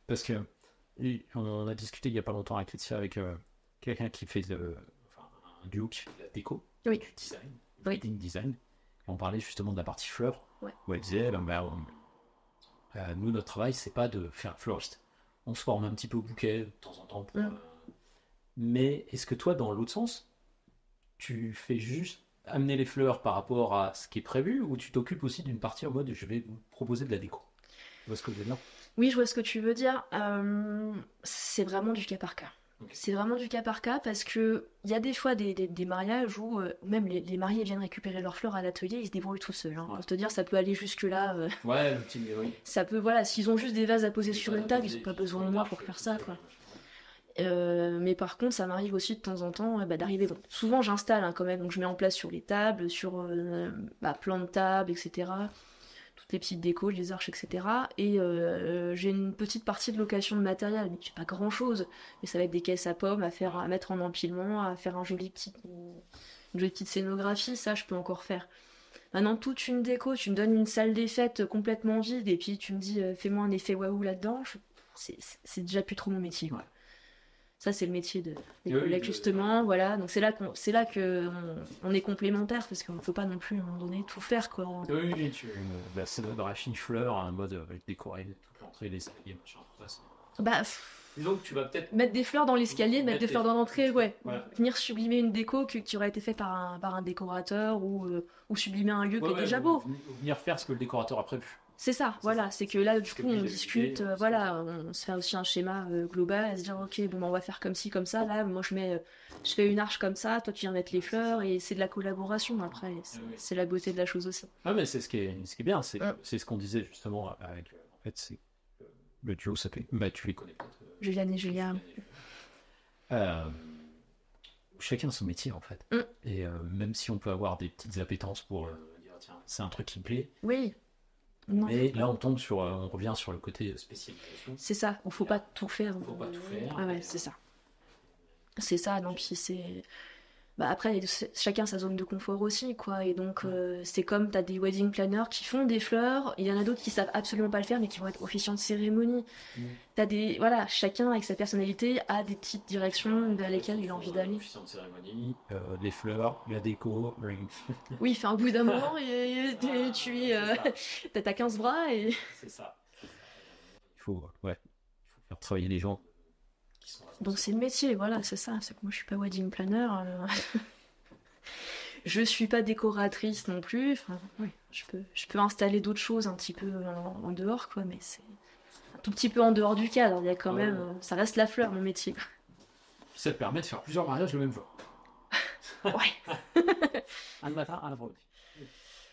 parce que on a discuté il y a pas longtemps avec Laetitia, avec quelqu'un qui fait un duo qui fait de la déco, Oui. du design, Oui. wedding design. Et on parlait justement de la partie fleurs, Ouais. où elle disait, nous, notre travail, c'est pas de faire un fleuriste. On se forme un petit peu au bouquet de temps en temps. Mais est-ce que toi, dans l'autre sens, tu fais juste amener les fleurs par rapport à ce qui est prévu, ou tu t'occupes aussi d'une partie en mode je vais vous proposer de la déco? Tu vois ce que je veux dire? Oui, je vois ce que tu veux dire. C'est vraiment du cas par cas. Okay. C'est vraiment du cas par cas parce que il y a des fois des mariages où même les mariés viennent récupérer leurs fleurs à l'atelier, ils se débrouillent tout seuls. Hein. Pour te dire, ça peut aller jusque-là. Ouais, le petit, oui. Ça peut, voilà, s'ils ont juste des vases à poser sur une table, ils n'ont pas besoin de moi pour faire ça, quoi. Mais par contre, ça m'arrive aussi de temps en temps d'arriver. Bon, souvent, j'installe quand même, donc je mets en place sur les tables, sur plan de table, etc. Toutes les petites décos, les arches, etc. Et j'ai une petite partie de location de matériel, mais j'ai pas grand chose. Mais ça va être des caisses à pommes à mettre en empilement, à faire une jolie petite scénographie, ça je peux encore faire. Maintenant, toute une déco, tu me donnes une salle des fêtes complètement vide, et puis tu me dis fais-moi un effet waouh là-dedans, c'est déjà plus trop mon métier, quoi. Ça, c'est le métier des collègues, justement. Voilà. Donc, c'est là qu'on est complémentaires, parce qu'on ne peut pas non plus, à un moment donné, tout faire, quoi. Oui, la scénographie fleur, un mode avec décorer toute l'entrée, les escaliers, machin, tout ça. Disons que tu vas peut-être mettre des fleurs dans l'escalier, mettre des fleurs dans l'entrée, ouais. Voilà. Venir sublimer une déco qui aurait été faite par un décorateur ou sublimer un lieu qui est déjà beau. Venir faire ce que le décorateur a prévu. C'est ça, voilà. C'est que là, du coup, on discute, on se fait aussi un schéma global, à se dire, ok, bon, on va faire comme ci, comme ça. Là, moi, je fais une arche comme ça, toi, tu viens mettre les fleurs, et c'est de la collaboration, après. C'est la beauté de la chose aussi. Ah, mais c'est ce qui est bien, c'est ce qu'on disait justement avec. En fait, c'est. Le duo s'appelait. Tu les connais peut-être. Juliane et Julia. Chacun son métier, en fait. Et même si on peut avoir des petites appétences pour dire, tiens, c'est un truc qui me plaît. Oui. Non. Mais là, on revient sur le côté spécialisation. C'est ça, il ne faut pas tout faire. Il ne faut pas tout faire. Ah ouais, c'est ça. C'est ça, non, puis c'est... après, chacun sa zone de confort aussi, quoi. Et donc, c'est comme, t'as des wedding planners qui font des fleurs, il y en a d'autres qui savent absolument pas le faire, mais qui vont être officiants de cérémonie. T'as des... Voilà, chacun, avec sa personnalité, a des petites directions vers lesquelles il a envie d'aller. Officiant de cérémonie, les fleurs, la déco... Oui, fait un bout d'un moment, t'as 15 bras, et... C'est ça. Il faut faire travailler les gens. Donc c'est le métier, voilà, c'est ça. C'est que moi je suis pas wedding planner, je suis pas décoratrice non plus. Enfin, oui, je peux installer d'autres choses un petit peu en dehors, quoi, mais c'est un tout petit peu en dehors du cadre. Il y a quand même, ça reste la fleur, mon métier. Ça te permet de faire plusieurs mariages le même jour. Ouais. Un matin, un après-midi.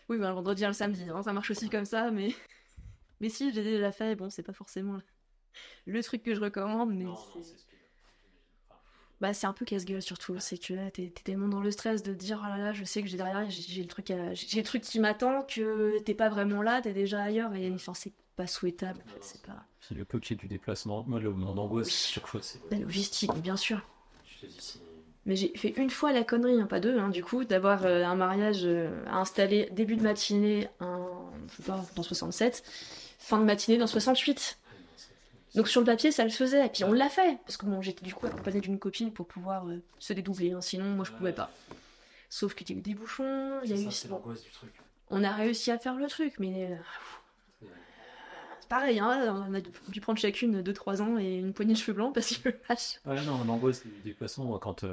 Oui, bah, le vendredi et le samedi, hein, ça marche aussi comme ça, mais... Mais si, j'ai déjà fait, bon, c'est pas forcément le truc que je recommande, mais bah, c'est un peu casse-gueule surtout, c'est que là, t'es tellement dans le stress de te dire, oh là là, je sais que j'ai derrière, j'ai le truc qui m'attend, que t'es pas vraiment là, t'es déjà ailleurs, et enfin, c'est pas souhaitable, en fait, c'est pas... C'est le peu qu'il y ait du déplacement. Moi, mon angoisse, chaque fois, c'est. La logistique, bien sûr. Je te dis, si. Mais j'ai fait une fois la connerie, hein, pas deux, hein, du coup, d'avoir un mariage à installer début de matinée je sais pas, dans 67, fin de matinée dans 68. Donc sur le papier, ça le faisait, et puis on l'a fait, parce que bon, j'étais du coup accompagnée d'une copine pour pouvoir se dédoubler, hein, sinon moi je pouvais pas. Sauf qu'il y a eu des bouchons, il y a eu... C'est l'angoisse du truc. On a réussi à faire le truc, mais... c'est pareil, hein, on a dû prendre chacune 2-3 ans et une poignée de cheveux blancs, parce que... Ouais, non, l'angoisse du déplacement, quand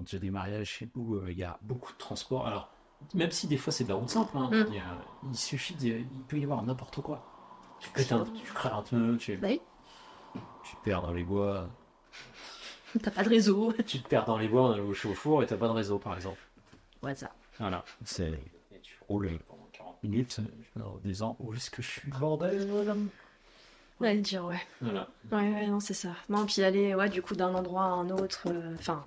j'ai des mariages où il y a beaucoup de transport, alors, même si des fois c'est de la route simple, hein, il suffit, il peut y avoir n'importe quoi. Tu crées un pneu, Bah oui. tu te perds dans les bois. T'as pas de réseau. Tu te perds dans les bois, on est au chauffour et t'as pas de réseau, par exemple. Ouais, ça. Voilà, et tu roules pendant 40 minutes en disant où est-ce que je suis, bordel. Ouais, dire, ouais. Voilà. Ouais, non, c'est ça. Non, puis aller, ouais, du coup, d'un endroit à un autre, enfin...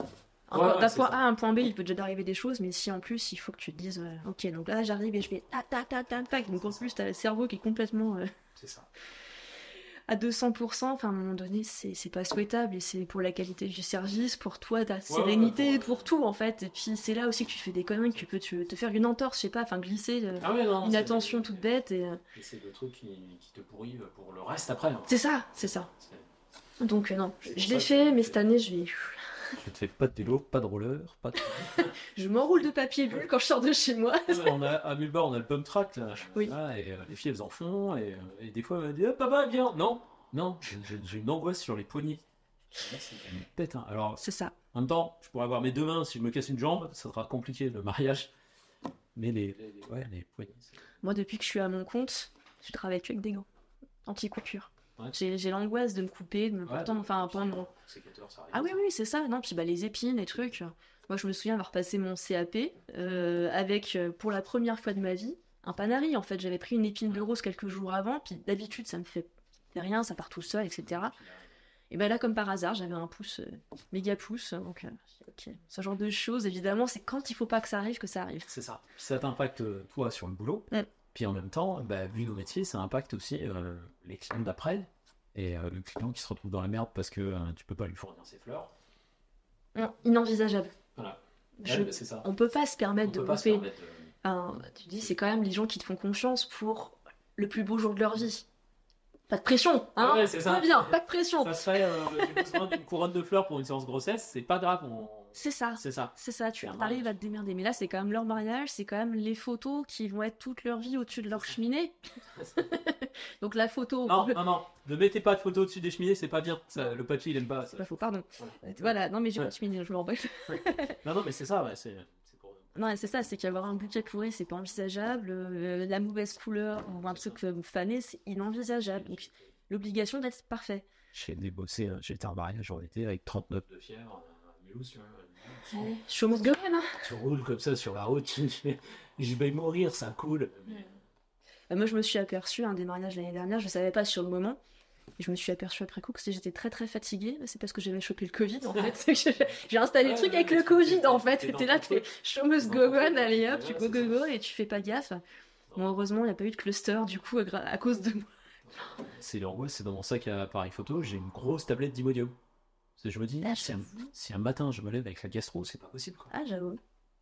Ouais, d'un c'est point ça. A à un point B, il peut déjà arriver des choses, mais si en plus, il faut que tu te dises, ok, donc là, j'arrive et je fais tac, tac, tac, tac, tac. Donc en plus, t'as le cerveau qui est complètement C'est ça. à 200%. Enfin, à un moment donné, c'est pas souhaitable, et c'est pour la qualité du service, pour toi, ta sérénité, pour tout, en fait. Et puis, c'est là aussi que tu fais des conneries, que tu peux te faire une entorse, je sais pas, enfin, glisser une attention toute bête, et c'est le truc qui te pourrit pour le reste après. Hein. c'est ça, c'est ça. Donc, non, je l'ai fait, mais cette année, je vais... Je te fais pas de vélo, pas de roller, pas de... Je m'enroule de papier bulle quand je sors de chez moi. À Mulbar, on a le pump track, là. Oui. Là, et les filles, elles en font, et des fois, elles me disent ah, papa, viens. Non, j'ai une angoisse sur les poignets. Là, c'est une pète, hein. Alors, C'est ça. en même temps, je pourrais avoir mes deux mains, si je me casse une jambe, ça sera compliqué, le mariage. Mais les poignets, Moi, depuis que je suis à mon compte, je travaille que avec des gants anti-coupure. Ouais. J'ai l'angoisse de me couper, de me pendant... Ah oui, c'est ça. Non, puis bah, les épines, les trucs. Moi, je me souviens avoir passé mon CAP avec, pour la première fois de ma vie, un Panari. En fait, j'avais pris une épine de rose quelques jours avant, puis d'habitude, ça me fait rien, ça part tout seul, etc. Et ben là, comme par hasard, j'avais un pouce, méga pouce. Donc, ok. Ce genre de choses, évidemment, c'est quand il faut pas que ça arrive que ça arrive. C'est ça. Ça t'impacte, toi, sur le boulot. Ouais. Puis en même temps, bah, vu nos métiers, ça impacte aussi les clients d'après. Et le client qui se retrouve dans la merde parce que tu peux pas lui fournir ses fleurs. Non, inenvisageable. Voilà. C'est ça. On peut pas se permettre de peut pas se bouffer. permettre Tu dis, c'est quand même les gens qui te font confiance pour le plus beau jour de leur vie. Pas de pression, hein. Ouais, c'est ça. Très bien, pas de pression. Ça serait, j'ai besoin d'une couronne de fleurs pour une séance grossesse, c'est pas grave. C'est ça. C'est ça. C'est ça, tu C'est un arrives mariage. à te démerder. Mais là, c'est quand même leur mariage, c'est quand même les photos qui vont être toute leur vie au-dessus de leur cheminée. Donc la photo... Non, ne mettez pas de photos au-dessus des cheminées, c'est pas bien. Ça, le papier, il aime pas. C'est pas faux, pardon. Voilà, non mais j'ai pas de cheminée, je me rends pas. Non, mais c'est ça, ouais, c'est pour... Non, c'est ça, c'est qu'avoir un bouquet pourri, c'est pas envisageable. La mauvaise couleur ou un truc fané, c'est inenvisageable. Donc l'obligation d'être parfait. J'ai débossé, j'étais en mariage en été avec 39 de fièvre, Mulhouse, tu vois. Chômeuse gueule, hein. Tu roules comme ça sur la route, je vais mourir, ça coule. Moi, je me suis aperçue, un des mariages l'année dernière, je savais pas sur le moment, et je me suis aperçue après coup que j'étais très très fatiguée. C'est parce que j'avais chopé le Covid, en fait. C'est que j'ai installé le truc avec le Covid, en fait. T'es là, t'es chômeuse gogonne, allez hop, tu go, et tu fais pas gaffe. Bon, heureusement, il n'y a pas eu de cluster, du coup, à cause de moi. C'est l'angoisse, c'est dans mon sac à appareil photo, j'ai une grosse tablette d'Imodium. Je me dis, si un matin je me lève avec la gastro, c'est pas possible, quoi. Ah, j'avoue.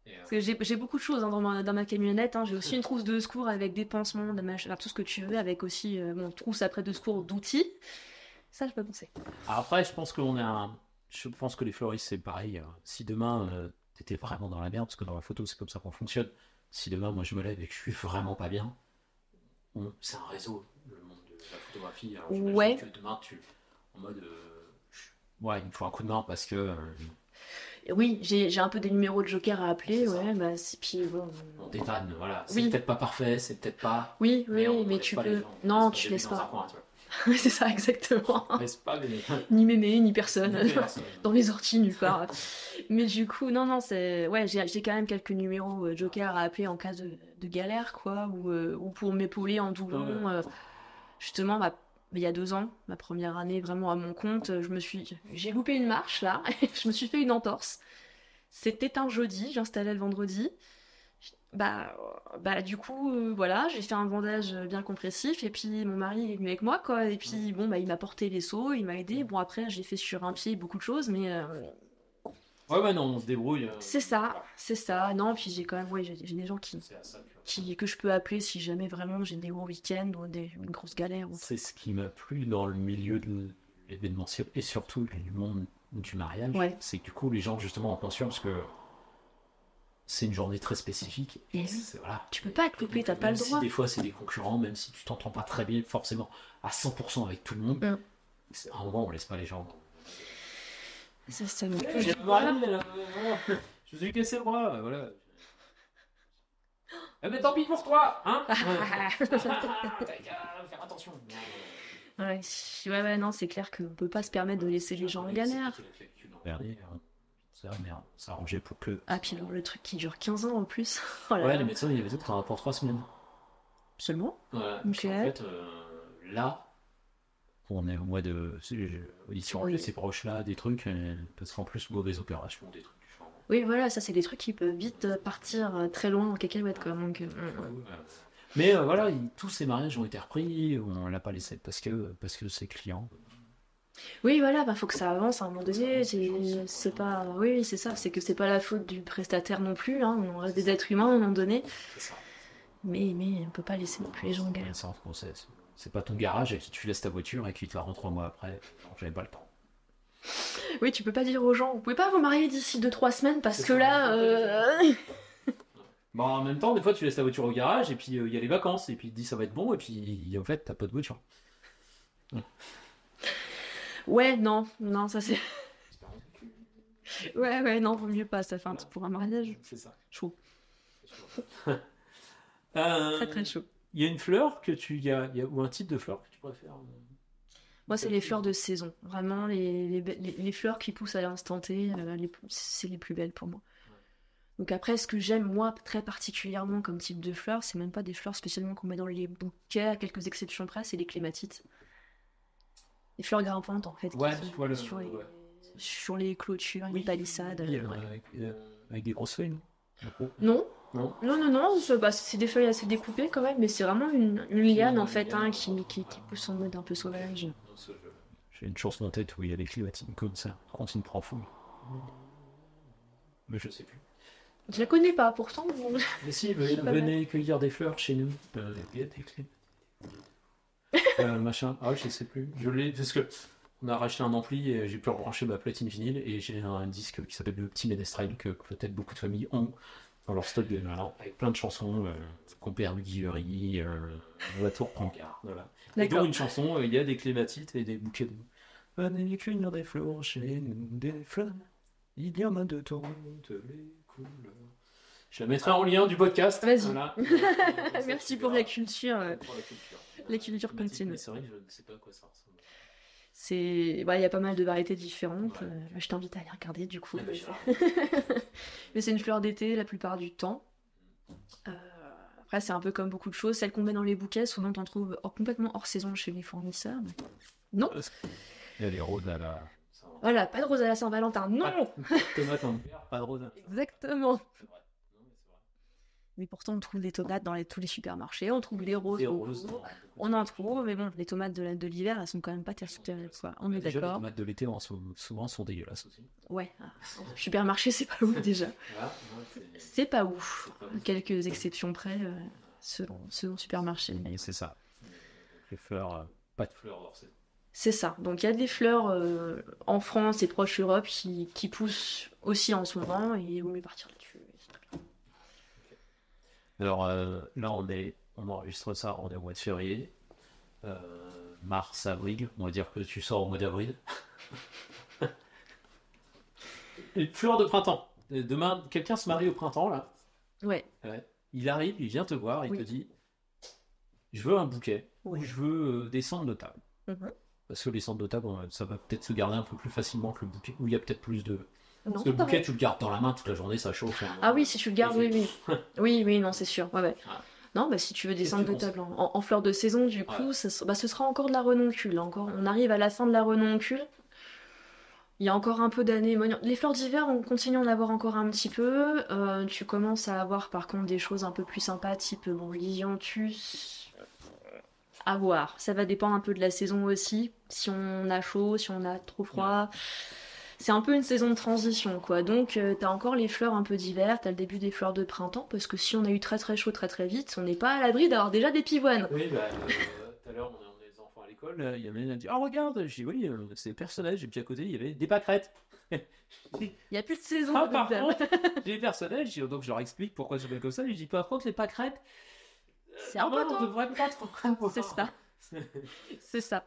Parce que j'ai beaucoup de choses, hein, dans ma camionnette. Hein. J'ai aussi une trousse de secours avec des pansements, tout ce que tu veux, avec aussi mon trousse après de secours d'outils. Ça, je peux penser. Après, je pense que les fleuristes, c'est pareil. Si demain, t'étais vraiment dans la merde, parce que dans la photo, c'est comme ça qu'on fonctionne. Si demain, moi, je me lève et que je suis vraiment pas bien, c'est un réseau, le monde de la photographie. Alors, j'imagine que demain, en mode... ouais, il me faut un coup de main parce que... Oui, j'ai un peu des numéros de joker à appeler, ouais, bah, puis bon... On dépanne, voilà. C'est peut-être pas parfait, c'est peut-être pas... Oui, mais tu peux... Non, tu laisses pas. C'est ça, exactement. N'est-ce pas, mais... Ni mémé, ni personne. Personne. Dans les orties, nulle part. Mais du coup, non, c'est... Ouais, j'ai quand même quelques numéros Joker à appeler en cas de galère, quoi, ou pour m'épauler en doublon. Justement, il y a 2 ans, ma première année vraiment à mon compte, j'ai loupé une marche, là, et je me suis fait une entorse. C'était un jeudi, j'installais le vendredi. Du coup, voilà, j'ai fait un bandage bien compressif, et puis mon mari est venu avec moi, quoi. Et puis, bon, il m'a porté les seaux, il m'a aidé. Bon, après, j'ai fait sur un pied beaucoup de choses, mais Ouais, non, on se débrouille. c'est ça. Non, puis j'ai quand même, ouais, j'ai des gens que je peux appeler si jamais vraiment j'ai des gros week-ends ou une grosse galère. C'est ce qui m'a plu dans le milieu de l'événementiel et surtout du monde du mariage. Ouais. C'est que du coup, les gens justement ont conscience que c'est une journée très spécifique. Et Voilà. tu peux pas être coupé, t'as pas le Même droit. si des fois c'est des concurrents, même si tu t'entends pas très bien forcément à 100% avec tout le monde, à un moment on laisse pas les gens. Ça me J'ai je me suis cassé le bras, voilà. Eh ben tant pis pour toi, hein. T'as qu'à faire attention. Ouais, non, c'est clair qu'on peut pas se permettre de laisser les gens en galère. Ça arrangeait pour que. Ah, puis alors, le truc qui dure 15 ans en plus. Oh là Ouais, là. les médecins, il y avait tout pour 3 semaines. Seulement Voilà. Ok. En fait, là, on est au mois de. Ici, on Oui. fait ces broches-là, des trucs, parce qu'en plus, mauvaise opération, des trucs. Oui, voilà, ça c'est des trucs qui peuvent vite partir très loin en cacahuète, quoi. Donc, Mais voilà, tous ces mariages ont été repris, on l'a pas laissé parce que c'est client. oui, voilà, faut que ça avance à un moment donné. C'est pas. Oui, c'est ça, c'est que c'est pas la faute du prestataire non plus, hein. On reste des êtres humains à un moment donné. C'est ça. Mais on peut pas laisser non plus les gens en galère. C'est pas ton garage et tu laisses ta voiture et qu'il te la rend 3 mois après. Non, j'avais pas le temps. Oui, tu peux pas dire aux gens, vous pouvez pas vous marier d'ici 2-3 semaines parce que là. Bon, en même temps, des fois, tu laisses ta voiture au garage et puis il y a les vacances et puis il te dit ça va être bon et puis en fait, t'as pas de voiture. Ouais, non, ça c'est. Ouais, non, vaut mieux pas, ça fait un truc pour un mariage. C'est ça. Chaud. Très Très très chaud. Il y a une fleur ou un type de fleur que tu préfères? Moi, c'est les fleurs de saison. Vraiment, les fleurs qui poussent à l'instant T, c'est les plus belles pour moi. Donc après, ce que j'aime, moi, très particulièrement comme type de fleurs, c'est même pas des fleurs spécialement qu'on met dans les bouquets, à quelques exceptions près, c'est les clématites. Les fleurs grimpantes, en fait, Ouais, qui je vois sont sur les clôtures, les palissades. Avec des grosses feuilles, non? Non, Non. c'est des feuilles assez découpées quand même, mais c'est vraiment une liane, en fait, hein, qui pousse en mode un peu sauvage. J'ai une chanson en tête où il y a des clématines comme ça, quand il me prend fou. Mais je sais plus. Je la connais pas, pourtant. Mais si, pas venez cueillir des fleurs chez nous. Il y a des clés. Machin. Ah, je sais plus. Je l'ai parce que on a racheté un ampli et j'ai pu rebrancher ma platine vinyle et j'ai un disque qui s'appelle Le Petit Ménestrel que peut-être beaucoup de familles ont dans leur stock avec plein de chansons. Compère Guillery, La Tour Prancard. Voilà. Et dans une chanson, il y a des clématites et des bouquets de. Venez cueillir des fleurs chez nous, des fleurs. Il y en a de toutes les couleurs. Je la mettrai en lien du podcast. Vas-y. Voilà. Merci pour la culture. La culture Mais continue. c'est vrai que je ne sais pas à quoi ça ressemble. Il y a pas mal de variétés différentes. Je t'invite à aller regarder du coup. Mais c'est une fleur d'été la plupart du temps. Après, c'est un peu comme beaucoup de choses. Celles qu'on met dans les bouquets, souvent t'en trouves complètement hors saison chez les fournisseurs. Non. Il y a les roses à la. Voilà, pas de rose à la Saint-Valentin. Non. Tomate en verre, pas de rose. Exactement. C'est vrai. Non, mais c'est vrai. Mais pourtant, on trouve des tomates dans tous les supermarchés. On trouve les roses. Les beaucoup. roses. On en trouve, mais bon, les tomates de l'hiver, elles sont quand même pas terribles, quoi. On est Déjà, les d'accord. tomates de l'été souvent sont dégueulasses aussi. Ouais. Supermarché, c'est pas ouf déjà. Voilà. C'est pas ouf. Quelques exceptions près, selon supermarché. Et c'est ça. Les fleurs, pas de fleurs d'Orsay. C'est ça. Donc il y a des fleurs en France et proche Europe qui poussent aussi en ce moment et il vaut mieux partir là-dessus. Alors là, on enregistre ça, on est au mois de février. Mars, avril. On va dire que tu sors au mois d'avril. Une fleur de printemps. Demain, quelqu'un se marie au printemps, là. Ouais. Il arrive, il vient te voir, il Oui. te dit je veux un bouquet, Oui. ou je veux des cendres de table. Mhm. Parce que les centres de table, ça va peut-être se garder un peu plus facilement que le bouquet, où il y a peut-être plus de... Non, Parce que le pas bouquet, vrai. tu le gardes dans la main toute la journée, ça chauffe. Hein. Ah oui, si tu le gardes, oui, oui. Oui, oui, non, c'est sûr. Ouais, ouais. Ah. Non, bah si tu veux des Qu'est-ce que centres tu de penses table en fleurs de saison, du coup, Ouais. ce sera encore de la renoncule. Encore, on arrive à la fin de la renoncule. Il y a encore un peu d'années. Les fleurs d'hiver, on continue à en avoir encore un petit peu. Tu commences à avoir par contre des choses un peu plus sympas, type bon, l'Hydranthus. À voir. Ça va dépendre un peu de la saison aussi. Si on a chaud, si on a trop froid. C'est un peu une saison de transition, quoi. Donc, t'as encore les fleurs un peu d'hiver, t'as le début des fleurs de printemps, parce que si on a eu très très chaud très très vite, on n'est pas à l'abri d'avoir déjà des pivoines. Oui, bah, tout à l'heure, on a des enfants à l'école, il y en a un qui dit « Oh, regarde !» Je dis « Oui, c'est personnage. » Et puis à côté, il y avait des pâquerettes. Il n'y a plus de saison. Ah, de par table. contre, j'ai des personnages, donc je leur explique pourquoi je m'appelle comme ça. Et je dis par contre, les pâquerettes, C'est important. on devrait pas trop avoir. C'est ça. C'est ça.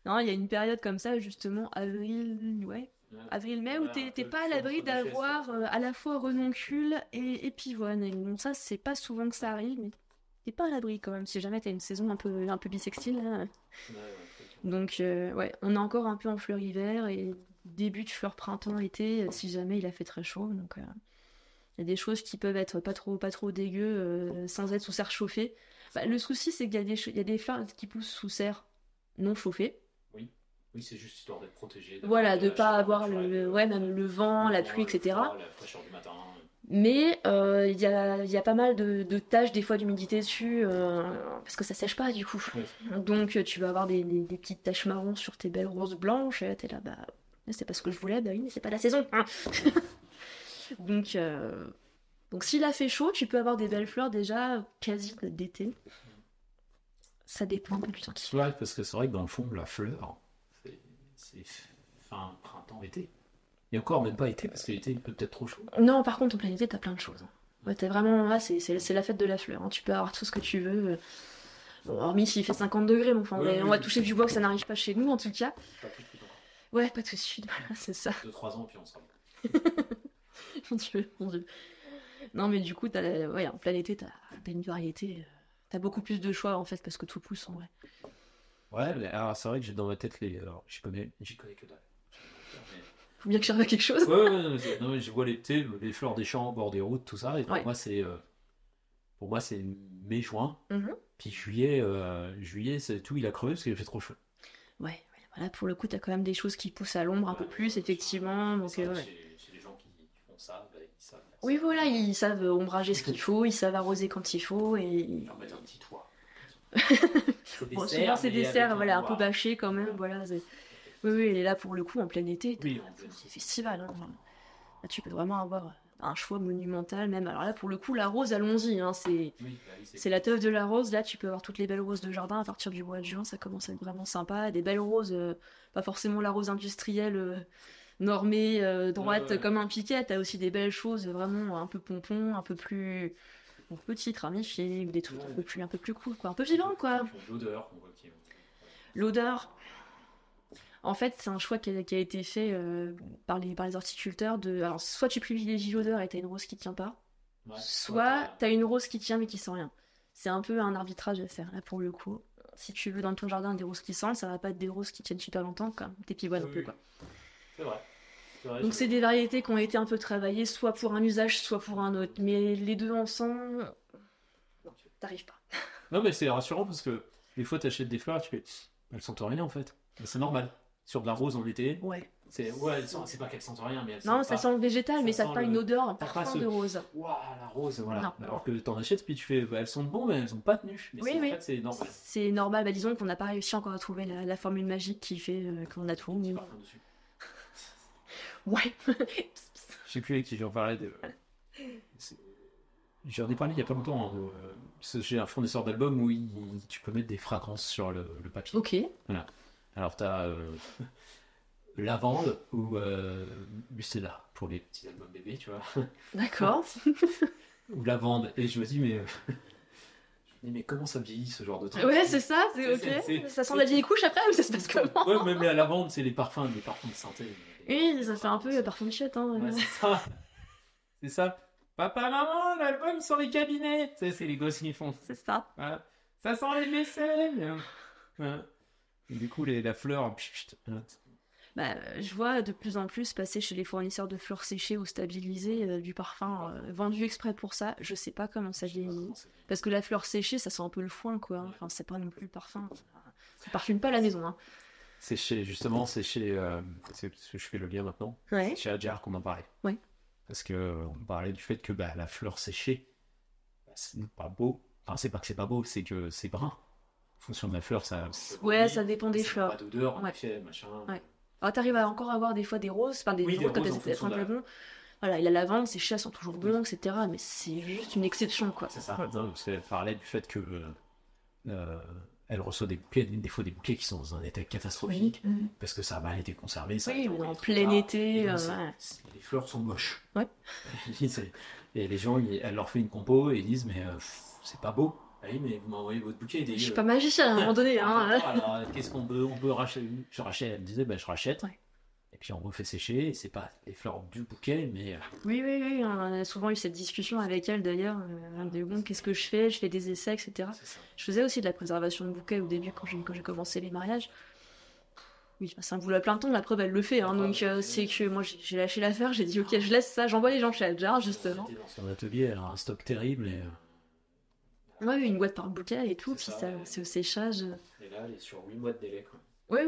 Non, il y a une période comme ça, justement, avril, ouais. Avril-mai, où t'es pas à l'abri d'avoir à la fois renoncule et pivoine. Et bon, ça, c'est pas souvent que ça arrive, mais t'es pas à l'abri quand même, si jamais t'as une saison un peu bisextile. Là. Donc, ouais, on est encore un peu en fleurs hiver et début de fleurs printemps-été, si jamais il a fait très chaud. Donc, il y a des choses qui peuvent être pas trop dégueu sans être sous serre chauffée. Bah, le souci, c'est qu'il y a des fleurs qui poussent sous serre non chauffée. Oui, c'est juste histoire d'être protégé. Voilà, de pas avoir ouais, même le vent, la pluie, etc. Froid, la fraîcheur du matin. Mais il y a pas mal de taches des fois d'humidité dessus, parce que ça sèche pas du coup. Oui. Donc tu vas avoir des petites taches marron sur tes belles roses blanches, et t'es là, bah c'est pas ce que je voulais, bah oui, mais c'est pas la saison. Hein. donc, donc s'il a fait chaud, tu peux avoir des belles fleurs déjà quasi d'été. Ça dépend un peu du temps qui fait. Ouais, parce que c'est vrai que dans le fond, la fleur, c'est fin printemps-été. Et encore, même pas été, parce que l'été, il peut être trop chaud. Non, par contre, en plein été, t'as plein de choses. Ouais, t'es vraiment là, c'est la fête de la fleur. Hein. Tu peux avoir tout ce que tu veux. Bon, hormis s'il fait 50 degrés, mais enfin, on va toucher du bois que ça n'arrive pas chez nous en tout cas. Pas tout de suite encore. Ouais, pas tout de suite, voilà, c'est ça. 2-3 ans, puis on sera Mon Dieu, mon Dieu. Non, mais du coup, ouais, en plein été, t'as une variété. T'as beaucoup plus de choix en fait, parce que tout pousse en vrai. Ouais, mais alors c'est vrai que j'ai dans ma tête les. Alors, j'y connais que dalle. Faut bien que j'arrive à quelque chose. Ouais, non, mais je vois les fleurs des champs au bord des routes, tout ça. Et Ouais. pour moi, c'est mai-juin. Mhm. Puis juillet, c'est tout, il a crevé parce qu'il fait trop chaud. Ouais, voilà, pour le coup, t'as quand même des choses qui poussent à l'ombre un peu plus, effectivement. Donc, C'est vrai que ouais. chez les gens qui font ça, bah, ils savent. Oui, voilà, ils savent ombrager ce qu'il faut, ils savent arroser quand il faut, et Ils leur mettent un petit toit. bon, souvent c'est des serres, voilà, un peu bâchées quand même, voilà. Oui, oui, elle est là pour le coup en plein été. Oui, C'est festival. Hein. Là, tu peux vraiment avoir un choix monumental, même. Alors là, pour le coup, la rose, allons-y. Hein, c'est la teuf de la rose. Là, tu peux avoir toutes les belles roses de jardin à partir du mois de juin. Ça commence à être vraiment sympa. Des belles roses, pas forcément la rose industrielle normée, droite Ouais. comme un piquet. T'as aussi des belles choses vraiment un peu pompon, un peu plus petites, ramifiées, ou des trucs un peu plus cool, quoi. Un peu vivant, quoi. L'odeur qu'on voit qui L'odeur. En fait, c'est un choix qui a été fait par les horticulteurs. Alors, soit tu privilégies l'odeur et t'as une rose qui tient pas, Ouais. soit t'as une rose qui tient mais qui sent rien. C'est un peu un arbitrage à faire, là, pour le coup. Si tu veux dans ton jardin des roses qui sentent, ça va pas être des roses qui tiennent super longtemps, comme tes pivoines un peu, quoi. C'est vrai. Donc, c'est des variétés qui ont été un peu travaillées, soit pour un usage, soit pour un autre. Mais les deux ensemble, non, t'arrives pas. Non, mais c'est rassurant parce que des fois, t'achètes des fleurs, tu fais. Elles sentent rien en fait. Mais c'est normal. Sur de la rose en été, Ouais. c'est pas qu'elles sentent rien, mais elles Non, sentent ça pas. sent le végétal, ça mais ça sent n'a pas le- une odeur, un t'as pas parfum ce- de rose. Waouh, la rose, voilà. Non. Alors que t'en achètes, puis tu fais, bah, elles sont bonnes, mais elles ont pas tenu. Mais Oui, en oui. fait, c'est normal. C'est normal, bah, disons qu'on n'a pas réussi encore à trouver la formule magique qui fait qu'on a tout. Mais... Parfum dessus. Ouais. Je sais plus avec qui j'en parlais. J'en ai parlé il y a pas longtemps. Hein, j'ai un fournisseur d'albums où tu peux mettre des fragrances sur le papier. Ok. Alors, tu as lavande ou Lucella pour les petits albums bébés, tu vois. D'accord. Ou lavande. Et je me dis, mais comment ça vieillit ce genre de truc? Ouais, c'est ça, c'est ok. Ça sent la vieille couche après ou ça se passe comment? Ouais, même la lavande, c'est les parfums de synthé. Oui, ça fait un peu parfum de chiotte. Hein. Ouais, c'est ça. C'est ça. Papa, maman, l'album sur les cabinets. C'est les gosses qui font. C'est ça. Voilà. Ça sent les mécènes. Ouais. Et du coup, la fleur, Bah, je vois de plus en plus passer chez les fournisseurs de fleurs séchées ou stabilisées du parfum vendu exprès pour ça. Je sais pas comment ça vieillit. Parce que la fleur séchée, ça sent un peu le foin, quoi. Enfin, c'est pas non plus le parfum. Ça parfume pas la maison, hein. C'est chez, c'est parce que je fais le lien maintenant. Ouais. C'est chez Adjar qu'on en parlait. Ouais. Parce que on parlait du fait que la fleur séchée, c'est pas beau. Enfin, c'est pas que c'est pas beau, c'est que c'est brun. En fonction de la fleur, ça. Ouais, ça dépend des Ça a fleurs. pas d'odeur, en Ouais. effet, machin. Ouais. Alors, t'arrives à encore avoir des fois des roses, enfin des Oui, des roses quand roses en elles fonction sont de un peu bon. Voilà, et la lavande, ces chats sont toujours bons, etc. Mais c'est juste une exception, quoi. C'est ça. Non, elle parlait du fait que elle reçoit des fois des bouquets qui sont dans un état catastrophique parce que ça a mal été conservé. Ça a Oui, été mais en enlevé, plein etc. été, Et donc, ouais. les fleurs sont moches. Ouais. Et les gens, elle leur fait une compo et ils disent mais c'est pas beau. Ah oui, mais vous m'envoyez votre bouquet. Je suis pas magicien à un moment donné, hein. Alors, qu'est-ce qu'on peut racheter? Je rachète. Elle me disait, je rachète. Ouais. Et puis on refait sécher. Et c'est pas les fleurs du bouquet, mais Oui, on a souvent eu cette discussion avec elle d'ailleurs. Elle me dit, bon, qu'est-ce que je fais? Je fais des essais, etc. c'est ça. Je faisais aussi de la préservation de bouquets au début quand j'ai commencé les mariages. Oui, c'est un boulot à plein temps, la preuve elle le fait, hein, donc c'est que moi j'ai lâché l'affaire, j'ai dit ok je laisse ça, j'envoie les gens chez Adjar justement. C'était dans son atelier, elle a un stock terrible. Et Ouais, une boîte par bouquet et tout, puis C'est ça, ça, ouais. c'est au séchage. là, elle est sur 8 mois de délai. Quoi. Oui,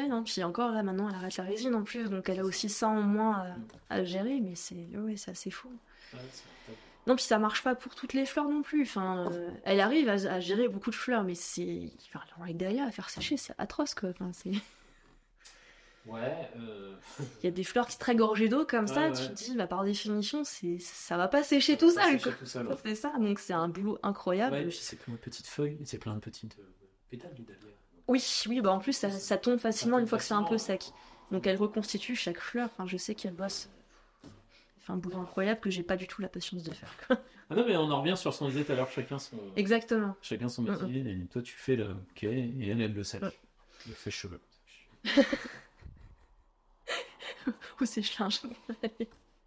non, puis encore là maintenant elle arrête la résine en plus, donc elle a aussi ça en moins à gérer, mais c'est assez fou. Ouais, c'est top. Non, puis ça marche pas pour toutes les fleurs non plus. Enfin, elle arrive à gérer beaucoup de fleurs, mais c'est. Enfin, avec derrière, à faire sécher, c'est atroce quoi. Enfin, c'est. Ouais. Il y a des fleurs qui sont très gorgées d'eau comme ça, Ouais. tu te dis, bah, par définition, ça va pas sécher tout seul. Quoi. Tout seul. Ouais. C'est ça, donc c'est un boulot incroyable. Ouais, et puis c'est plein de petites feuilles, c'est plein de petites pétales du dahlia. Oui, bah en plus, ça tombe facilement tombe une fois que c'est un peu facilement. sec. Donc elle reconstitue chaque fleur. Enfin, je sais qu'elle bosse. Elle fait un boulot incroyable que j'ai pas du tout la patience de faire. Quoi. Ah non, mais on en revient sur ce qu'on disait tout à l'heure, Exactement. chacun son métier, et toi tu fais le bouquet, et elle le sèche. Ouais. Le fait cheveux. Ou c'est linge.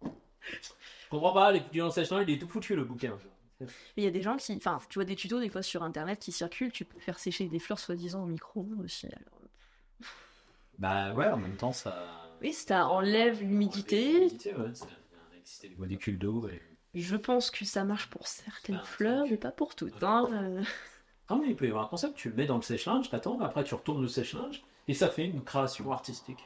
Je comprends pas, les clients sèchent, il est tout foutu le bouquin. Mais il y a des gens qui. Enfin, tu vois des tutos des fois sur internet qui circulent, tu peux faire sécher des fleurs soi-disant au micro-ondes aussi. Alors... Bah ouais, en même temps ça. Oui, ça enlève l'humidité. L'humidité, ouais, ça vient exciter les molécules d'eau. Et... Je pense que ça marche pour certaines Ah, fleurs, mais pas pour toutes. Hein. Ah mais il peut y avoir un concept, tu le mets dans le sèche-linge, t'attends, après tu retournes le sèche-linge, et ça fait une création artistique.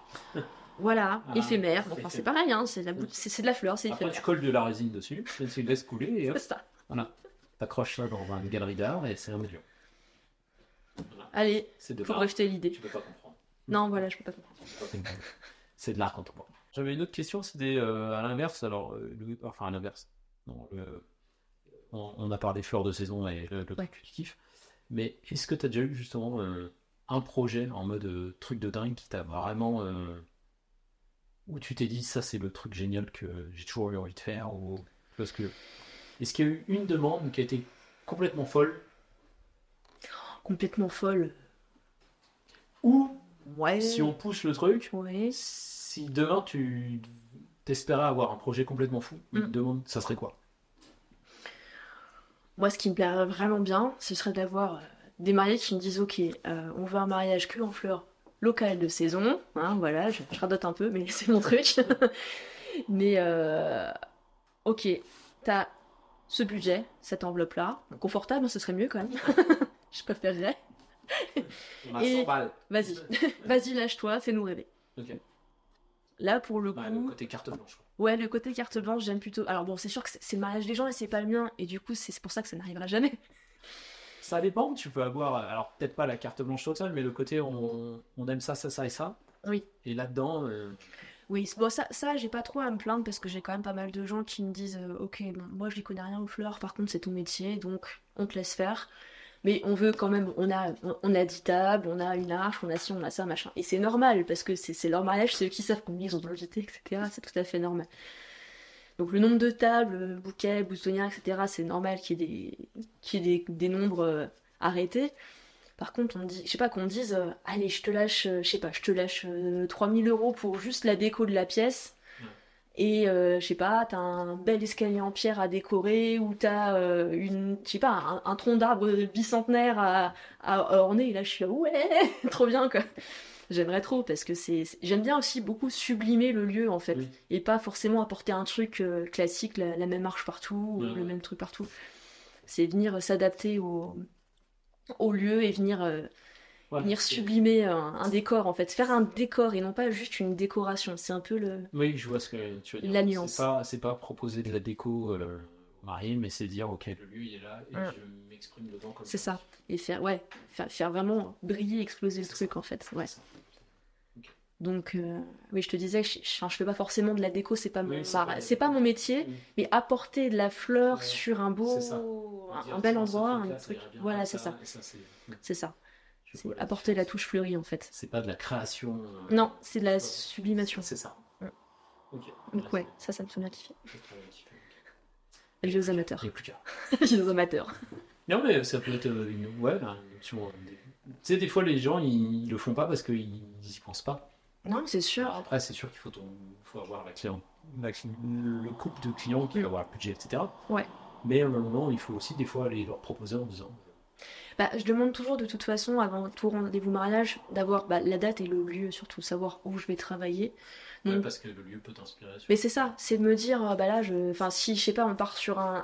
Voilà, Ah, éphémère. Enfin, éphémère. c'est pareil, hein, c'est de la fleur, c'est Après tu éphémère. colles de la résine dessus, tu le laisses couler, et hop, C'est ça. voilà. T'accroches ça dans une galerie d'art, et c'est un million. Voilà. Allez, C'est de faut l'art. breveter l'idée. Tu peux pas comprendre. Non, voilà, je peux pas comprendre. C'est de l'art contemporain. J'avais une autre question, c'était à l'inverse, alors, enfin à l'inverse. Non, on a parlé fleurs de saison et le truc que tu kiffes, mais est-ce que tu as déjà eu justement un projet en mode truc de dingue qui t'a vraiment. Où tu t'es dit ça c'est le truc génial que j'ai toujours eu envie de faire ou... Parce que. Est-ce qu'il y a eu une demande qui a été complètement folle Complètement folle. ou Ouais. si on pousse le truc, Ouais. si demain tu t'espérais avoir un projet complètement fou, une demande, ça serait quoi? Moi, ce qui me plairait vraiment bien, ce serait d'avoir des mariés qui me disent ok, on veut un mariage que en fleurs locales de saison. Hein, voilà, je radote un peu, mais c'est mon truc. Mais ok, t'as ce budget, cette enveloppe-là, confortable, ce serait mieux quand même. Je préférerais. On a Et- 100 balles. Vas-y, lâche-toi, fais-nous rêver. Ok. Là, pour le coup, Ouais, le côté carte blanche. Quoi. ouais, le côté carte blanche, j'aime plutôt. Alors bon, c'est sûr que c'est le mariage des gens et c'est pas le mien, et du coup, c'est pour ça que ça n'arrivera jamais. Ça dépend, tu peux avoir, alors peut-être pas la carte blanche totale, mais le côté on aime ça, ça, ça et ça. Oui. Et là-dedans, Oui, bon, ça j'ai pas trop à me plaindre parce que j'ai quand même pas mal de gens qui me disent ok, bon, moi je n'y connais rien aux fleurs, par contre c'est ton métier, donc on te laisse faire. Mais on veut quand même, on a 10 tables, on a une arche, on a ci, on a ça, machin. Et c'est normal parce que c'est leur mariage, c'est eux qui savent combien ils ont invité, etc. C'est tout à fait normal. Donc le nombre de tables, bouquets, boutonnières, etc. C'est normal qu'il y ait des nombres arrêtés. Par contre, on dit, je sais pas, qu'on dise, allez, je te lâche 3000 € pour juste la déco de la pièce. Et je sais pas, t'as un bel escalier en pierre à décorer, ou t'as je sais pas, un tronc d'arbre bicentenaire à orner, et là je suis là, ouais, trop bien quoi. J'aimerais trop, parce que j'aime bien aussi beaucoup sublimer le lieu en fait, Oui. et pas forcément apporter un truc classique, la même marche partout, ou Ouais, le ouais. même truc partout. C'est venir s'adapter au lieu et Ouais, venir c'est- sublimer un décor en fait, faire un décor et non pas juste une décoration. C'est un peu Oui, je vois ce que tu veux dire. la nuance. C'est pas proposer de la déco au marié, mais c'est dire, ok, le lieu il est là et Ouais. je m'exprime dedans comme C'est ça. Et faire vraiment briller, exploser le truc en fait. Ouais. Ok. Donc, oui, je te disais, je fais pas forcément de la déco, c'est pas Oui, c'est pas mon métier, Oui. mais apporter de la fleur Ouais, sur un c'est ça. un Dire, bel tiens, ce endroit, truc-là, un ça truc. irait bien Voilà, comme c'est ça. et ça, C'est ça. je C'est vois la apporter la différence. touche fleurie en fait. C'est pas de la création. Non, c'est de la sublimation. C'est ça. Mm. Ok. Donc, ouais, ça me fait bien kiffer. Je trouve un petit peu. Les vieux amateurs. Il n'y a plus qu'à. Les vieux amateurs. Non, mais ça peut être une option. Tu sais, des fois, les gens, ils le font pas parce qu'ils y pensent pas. Non, c'est sûr. Alors après, c'est sûr qu'il faut avoir le couple de clients qui va avoir le budget, etc. Ouais. Mais à un moment, il faut aussi des fois aller leur proposer en disant Bah, je demande toujours de toute façon, avant tout rendez-vous mariage, d'avoir la date et le lieu, surtout savoir où je vais travailler. Donc, parce que le lieu peut t'inspirer. mais c'est ça, c'est de me dire, bah là, enfin, si, je sais pas, on part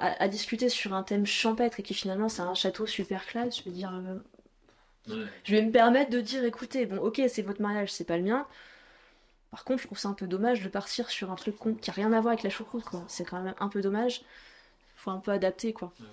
à discuter sur un thème champêtre et qui finalement c'est un château super classe, je vais dire, Ouais. je vais me permettre de dire, écoutez, bon, ok, c'est votre mariage, c'est pas le mien. Par contre, je trouve ça un peu dommage de partir sur un truc qui a rien à voir avec la choucroute, quoi. C'est quand même un peu dommage. Faut un peu adapter, quoi. Ouais.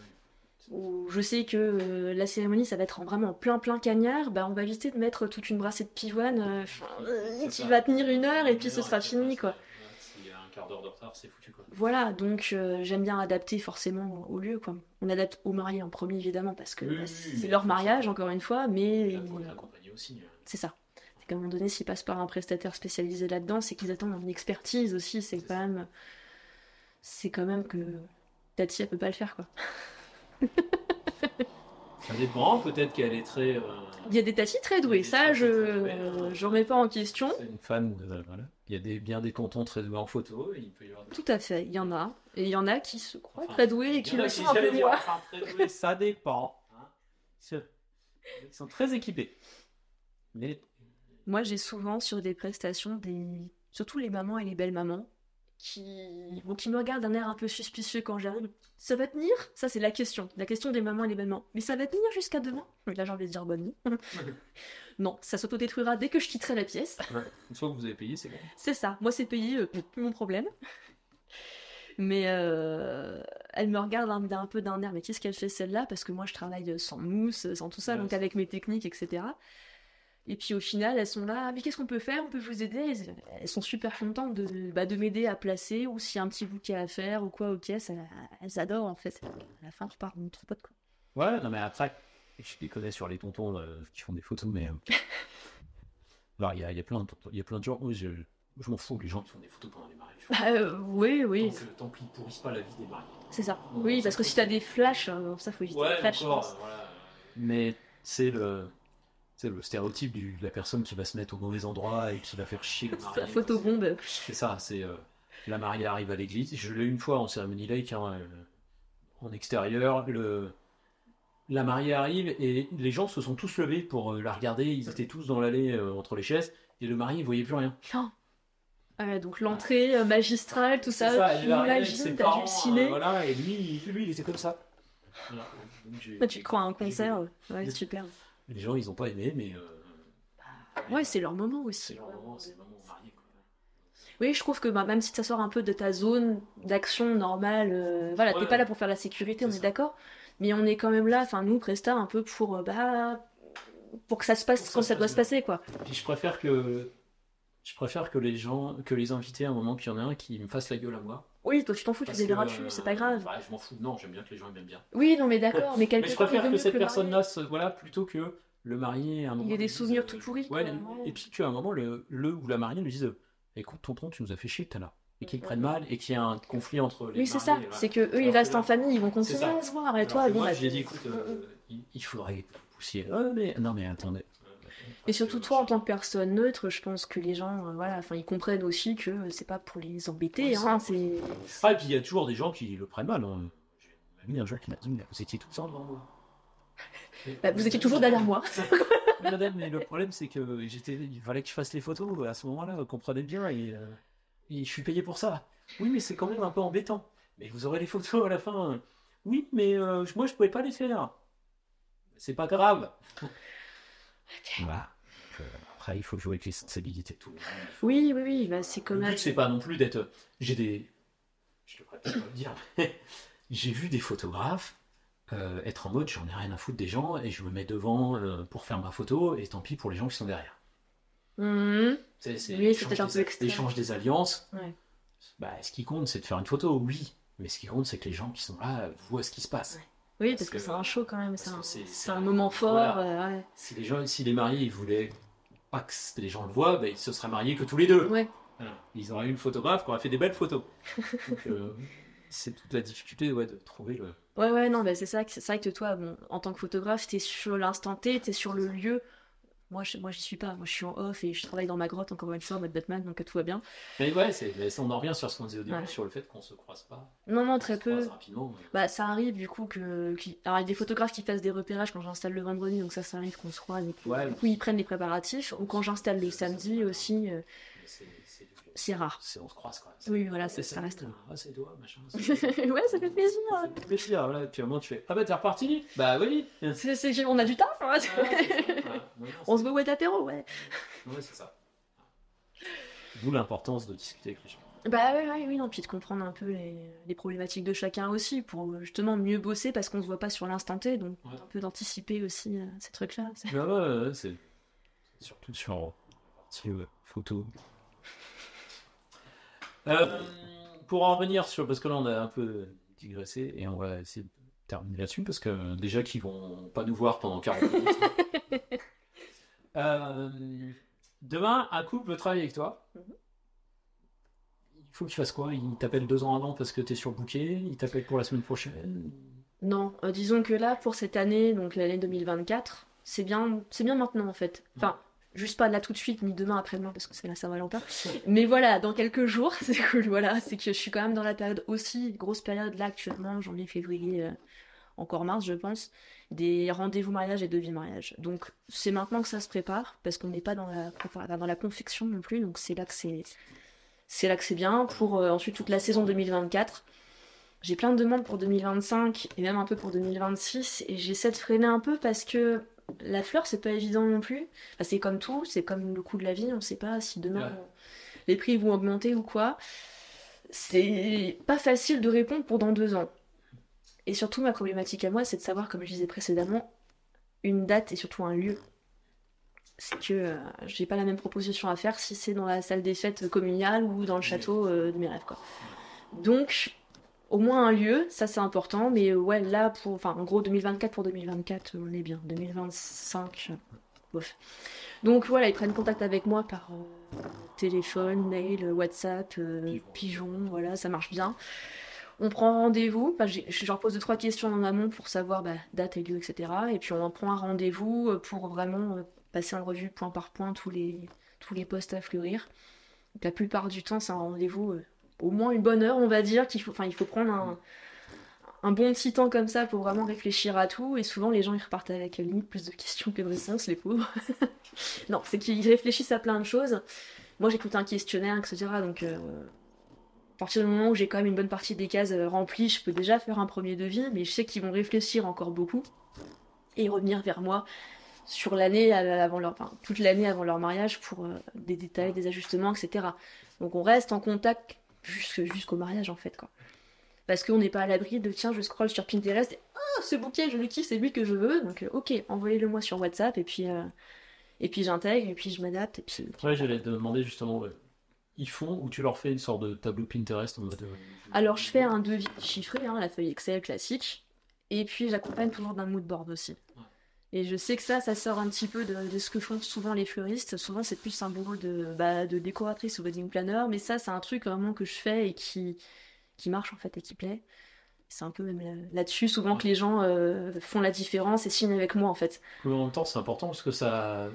Où je sais que la cérémonie, ça va être vraiment en plein cagnard, bah on va éviter de mettre toute une brassée de pivoine C'est qui ça. va tenir 1 heure et puis Une ce heure, sera et puis fini, après, quoi. S'il y a un quart d'heure de retard, c'est foutu, quoi. Voilà, donc j'aime bien adapter forcément au lieu, quoi. On adapte aux mariés en premier, évidemment, parce que Oui, bah, oui, c'est mais leur faut mariage, ça. encore une fois, mais Et là, pour les accompagner aussi. c'est ça. C'est qu'à un moment donné, s'ils passent par un prestataire spécialisé là-dedans, c'est qu'ils attendent une expertise aussi, c'est quand même que Tati, elle peut pas le faire, quoi. Ça dépend, peut-être qu'elle est très. Il y a des Tati très doués, ça, je remets pas en question. C'est une fan. Voilà. Il y a bien des tontons très doués en photo, et il peut y avoir. Tout à fait, il y en a. Et il y en a qui se croient Enfin, très doués et qui le sont un peu moins. Très doués, ça dépend. Hein. Ils sont très équipés. Mais Moi, j'ai souvent sur des prestations, surtout les mamans et les belles mamans, qui me regardent d'un air un peu suspicieux quand j'arrive. Ça va tenir? Ça, c'est la question des mamans et les belles mamans. Mais ça va tenir jusqu'à demain? Et là, j'ai envie de dire bonne nuit. Non, ça s'autodétruira dès que je quitterai la pièce. une fois que vous avez payé, c'est bon. C'est ça, moi c'est payé, plus mon problème. Mais elle me regarde un peu d'un air, mais qu'est-ce qu'elle fait celle-là? Parce que moi je travaille sans mousse, sans tout ça, Ouais, donc c'est- avec mes techniques, etc. Et puis au final, elles sont là, mais qu'est-ce qu'on peut faire? On peut vous aider? Elles sont super contentes de m'aider à placer, ou s'il y a un petit bouquet à faire, ou quoi, ok, elles adorent en fait. À la fin, je pars notre pote, quoi. Ouais, non, mais après, je les connais sur les tontons qui font des photos, mais. Alors, il y a plein de tontons, il y a plein de gens. Moi, je m'en fous, les gens qui font des photos pendant les mariages. Oui, Tant qu'ils pourrissent pas la vie des mariés. c'est ça. Oui, parce que si t'as des flashs, ça faut éviter les flashs, je pense. voilà. Mais c'est le stéréotype de la personne qui va se mettre au mauvais endroit et qui va faire chier le marié. Sa photobombe. C'est ça, c'est la mariée arrive à l'église. Je l'ai eu une fois en cérémonie laïque, en extérieur. La mariée arrive et les gens se sont tous levés pour la regarder. Ils étaient tous dans l'allée entre les chaises et le marié ne voyait plus rien. Donc l'entrée magistrale, tout ça, tu il arrive avec ses imagines, t'as parents, dû le ciné. voilà, et lui, il était comme ça. Voilà. Donc, Tu crois à un concert, ouais, j'ai- super. Les gens, ils n'ont pas aimé, mais Ouais, c'est leur moment aussi. c'est leur moment, c'est le moment marié. Quoi. Oui, je trouve que même si ça sort un peu de ta zone d'action normale, voilà, t'es Ouais. pas là pour faire la sécurité, on C'est est ça. d'accord, mais on est quand même là, enfin nous, Presta, un peu pour que ça se passe Pour quand ça ça se doit passe se passer, quoi. Puis je préfère que les invités, à un moment qu'il y en a un qui me fasse la gueule à moi. Oui, toi tu t'en fous, tu Parce déliras que, dessus, c'est pas grave. Ouais, je m'en fous. Non, j'aime bien que les gens m'aiment bien. Oui, non mais d'accord, mais quelque Mais je part, il préfère vaut que mieux cette le marié. personne-là, voilà, plutôt que le marié. À un moment, Il y a des lui dise, souvenirs tout pourris, Ouais, quoi, ouais. Et puis qu'à un moment, le ou la mariée lui dise écoute, tonton, tu nous as fait chier tout à l'heure. Et qu'ils prennent mal et qu'il y a un conflit entre les Oui, c'est mariés, ça, voilà. c'est que eux ils Alors restent que là, en famille, ils vont c'est continuer ça. à se voir, et Alors toi, que bon, moi, bah, j'ai dit écoute, il faudrait que vous poussiez. Mais non, mais attendez. Et surtout toi, en tant que personne neutre, je pense que les gens, voilà, enfin, ils comprennent aussi que c'est pas pour les embêter, hein, c'est... Ah, et puis il y a toujours des gens qui le prennent mal. Hein. J'ai un jour qui m'a dit, vous étiez tout le temps devant moi. Bah, vous étiez toujours derrière moi. Madame, mais le problème c'est que il fallait que je fasse les photos à ce moment-là, vous comprenez bien, et je suis payé pour ça. Oui, mais c'est quand même un peu embêtant. Mais vous aurez les photos à la fin. Oui, mais moi je pouvais pas les faire. C'est pas grave. Voilà. Après, il faut jouer avec les sensibilités. Tout. Oui, bah, c'est comme... Le but, c'est pas non plus d'être... Je devrais pas le dire. J'ai vu des photographes être en mode j'en ai rien à foutre des gens et je me mets devant pour faire ma photo et tant pis pour les gens qui sont derrière. Oui, c'est peut-être un peu extrême. L'échange des alliances. Ouais. Bah, ce qui compte, c'est de faire une photo, oui. Mais ce qui compte, c'est que les gens qui sont là voient ce qui se passe. Ouais. Oui, parce que c'est un show quand même, c'est un moment fort. Voilà. Ouais. Si les mariés ils voulaient pas que les gens le voient, bah, ils se seraient mariés que tous les deux. Ouais. Voilà. Ils auraient eu une photographe qui aurait fait des belles photos. Donc, c'est toute la difficulté de trouver le... Ouais, non, bah, c'est vrai que toi, bon, en tant que photographe, t'es sur l'instant T, t'es sur le lieu. Moi, j'y suis pas. Moi, je suis en off et je travaille dans ma grotte, encore une fois, en mode Batman, donc tout va bien. Mais ouais, on en revient sur ce qu'on disait au début, sur le fait qu'on se croise pas. Non, très peu. Rapidement, mais... Bah, ça arrive, du coup, alors, il y a des photographes qui fassent des repérages quand j'installe le vendredi, donc ça arrive qu'on se croise. Et puis, du coup, ils prennent les préparatifs. Ou quand j'installe le samedi aussi, c'est rare. On se croise, quoi. Oui, voilà, ça reste. Ah, c'est toi, machin. Ouais, ça fait plaisir. Ça fait plaisir, voilà. Puis à un moment, tu fais, ah bah, t'es reparti? Bah oui. On a du taf, hein. On se voit à apéro, ouais. Ouais, c'est ça. D'où l'importance de discuter avec les gens. Bah oui, non, puis de comprendre un peu les problématiques de chacun aussi, pour justement mieux bosser, parce qu'on se voit pas sur l'instant T, donc un peu d'anticiper aussi ces trucs-là. Ouais, c'est surtout sur la partie photo. Pour en revenir sur, parce que là on a un peu digressé et on va essayer de terminer là-dessus parce que déjà qu'ils vont pas nous voir pendant 40 minutes. Demain, un couple veut travailler avec toi. Il faut qu'il fasse quoi? Il t'appelle 2 ans avant parce que t'es surbooké? Il t'appelle pour la semaine prochaine? Non, disons que là pour cette année, donc l'année 2024, c'est bien maintenant en fait. Enfin. Juste pas là tout de suite, ni demain après-demain, parce que c'est la Saint-Valentin. Mais voilà, dans quelques jours, c'est cool. Voilà, c'est que je suis quand même dans la période aussi, grosse période là actuellement, janvier, février, encore mars, je pense, des rendez-vous mariage et devis mariage. Donc c'est maintenant que ça se prépare, parce qu'on n'est pas dans la confection non plus, donc c'est là que c'est bien. Pour ensuite toute la saison 2024. J'ai plein de demandes pour 2025 et même un peu pour 2026, et j'essaie de freiner un peu parce que la fleur, c'est pas évident non plus. Enfin, c'est comme tout, c'est comme le coût de la vie, on sait pas si demain les prix vont augmenter ou quoi. C'est pas facile de répondre pour dans 2 ans. Et surtout, ma problématique à moi, c'est de savoir, comme je disais précédemment, une date et surtout un lieu. C'est que j'ai pas la même proposition à faire si c'est dans la salle des fêtes communale ou dans le château de mes rêves, quoi. Donc, au moins un lieu, ça c'est important, mais ouais, là, en gros, 2024 pour 2024, on est bien. 2025, bof. Donc voilà, ils prennent contact avec moi par téléphone, mail, WhatsApp, pigeon, voilà, ça marche bien. On prend rendez-vous, je leur pose 2-3 questions en amont pour savoir date et lieu, etc. Et puis on prend un rendez-vous pour vraiment passer en revue point par point tous les postes à fleurir. Donc, la plupart du temps, c'est un rendez-vous... au moins une bonne heure, on va dire, il faut prendre un bon petit temps comme ça pour vraiment réfléchir à tout, et souvent les gens ils repartent avec limite plus de questions que de réponses, les pauvres. Non, c'est qu'ils réfléchissent à plein de choses. Moi j'ai tout un questionnaire, etc. Donc à partir du moment où j'ai quand même une bonne partie des cases remplies, je peux déjà faire un premier devis, mais je sais qu'ils vont réfléchir encore beaucoup et revenir vers moi sur l'année toute l'année avant leur mariage pour des détails, des ajustements, etc. Donc on reste en contact jusqu'au mariage en fait, quoi. Parce qu'on n'est pas à l'abri de tiens, je scrolle sur Pinterest et ce bouquet je le kiffe, c'est lui que je veux, donc ok, envoyez-le moi sur WhatsApp et puis j'intègre et puis je m'adapte et puis... Ouais, j'allais te demander justement, ils font ou tu leur fais une sorte de tableau Pinterest en mode... Alors je fais un devis chiffré, la feuille Excel classique, et puis j'accompagne toujours d'un mood board aussi. Et je sais que ça sort un petit peu de ce que font souvent les fleuristes. Souvent, c'est plus un boulot de décoratrice ou wedding planner. Mais ça, c'est un truc vraiment que je fais et qui marche, en fait, et qui plaît. C'est un peu même là-dessus, souvent, que les gens font la différence et signent avec moi, en fait. Mais en même temps, c'est important parce que ça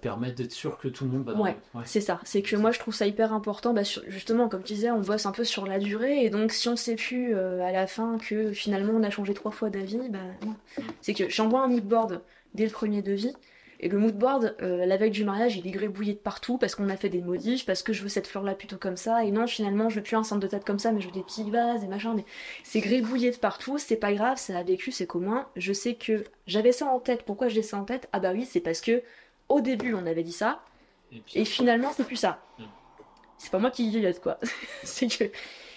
permet d'être sûr que tout le monde va Ouais, c'est ça. C'est que moi, je trouve ça hyper important. Bah, justement, comme tu disais, on bosse un peu sur la durée. Et donc, si on sait plus à la fin que finalement, on a changé 3 fois d'avis, bah non. C'est que j'envoie un mood board dès le premier devis. Et le mood board, la veille du mariage, il est grébouillé de partout parce qu'on a fait des modifs, parce que je veux cette fleur-là plutôt comme ça. Et non, finalement, je veux plus un centre de table comme ça, mais je veux des petits vases et machin. Mais c'est grébouillé de partout, c'est pas grave, ça a vécu, c'est commun. Je sais que j'avais ça en tête. Pourquoi j'ai ça en tête? Ah bah oui, c'est parce que au début, on avait dit ça. Et finalement, c'est plus ça. C'est pas moi qui vieillotte, quoi. C'est que...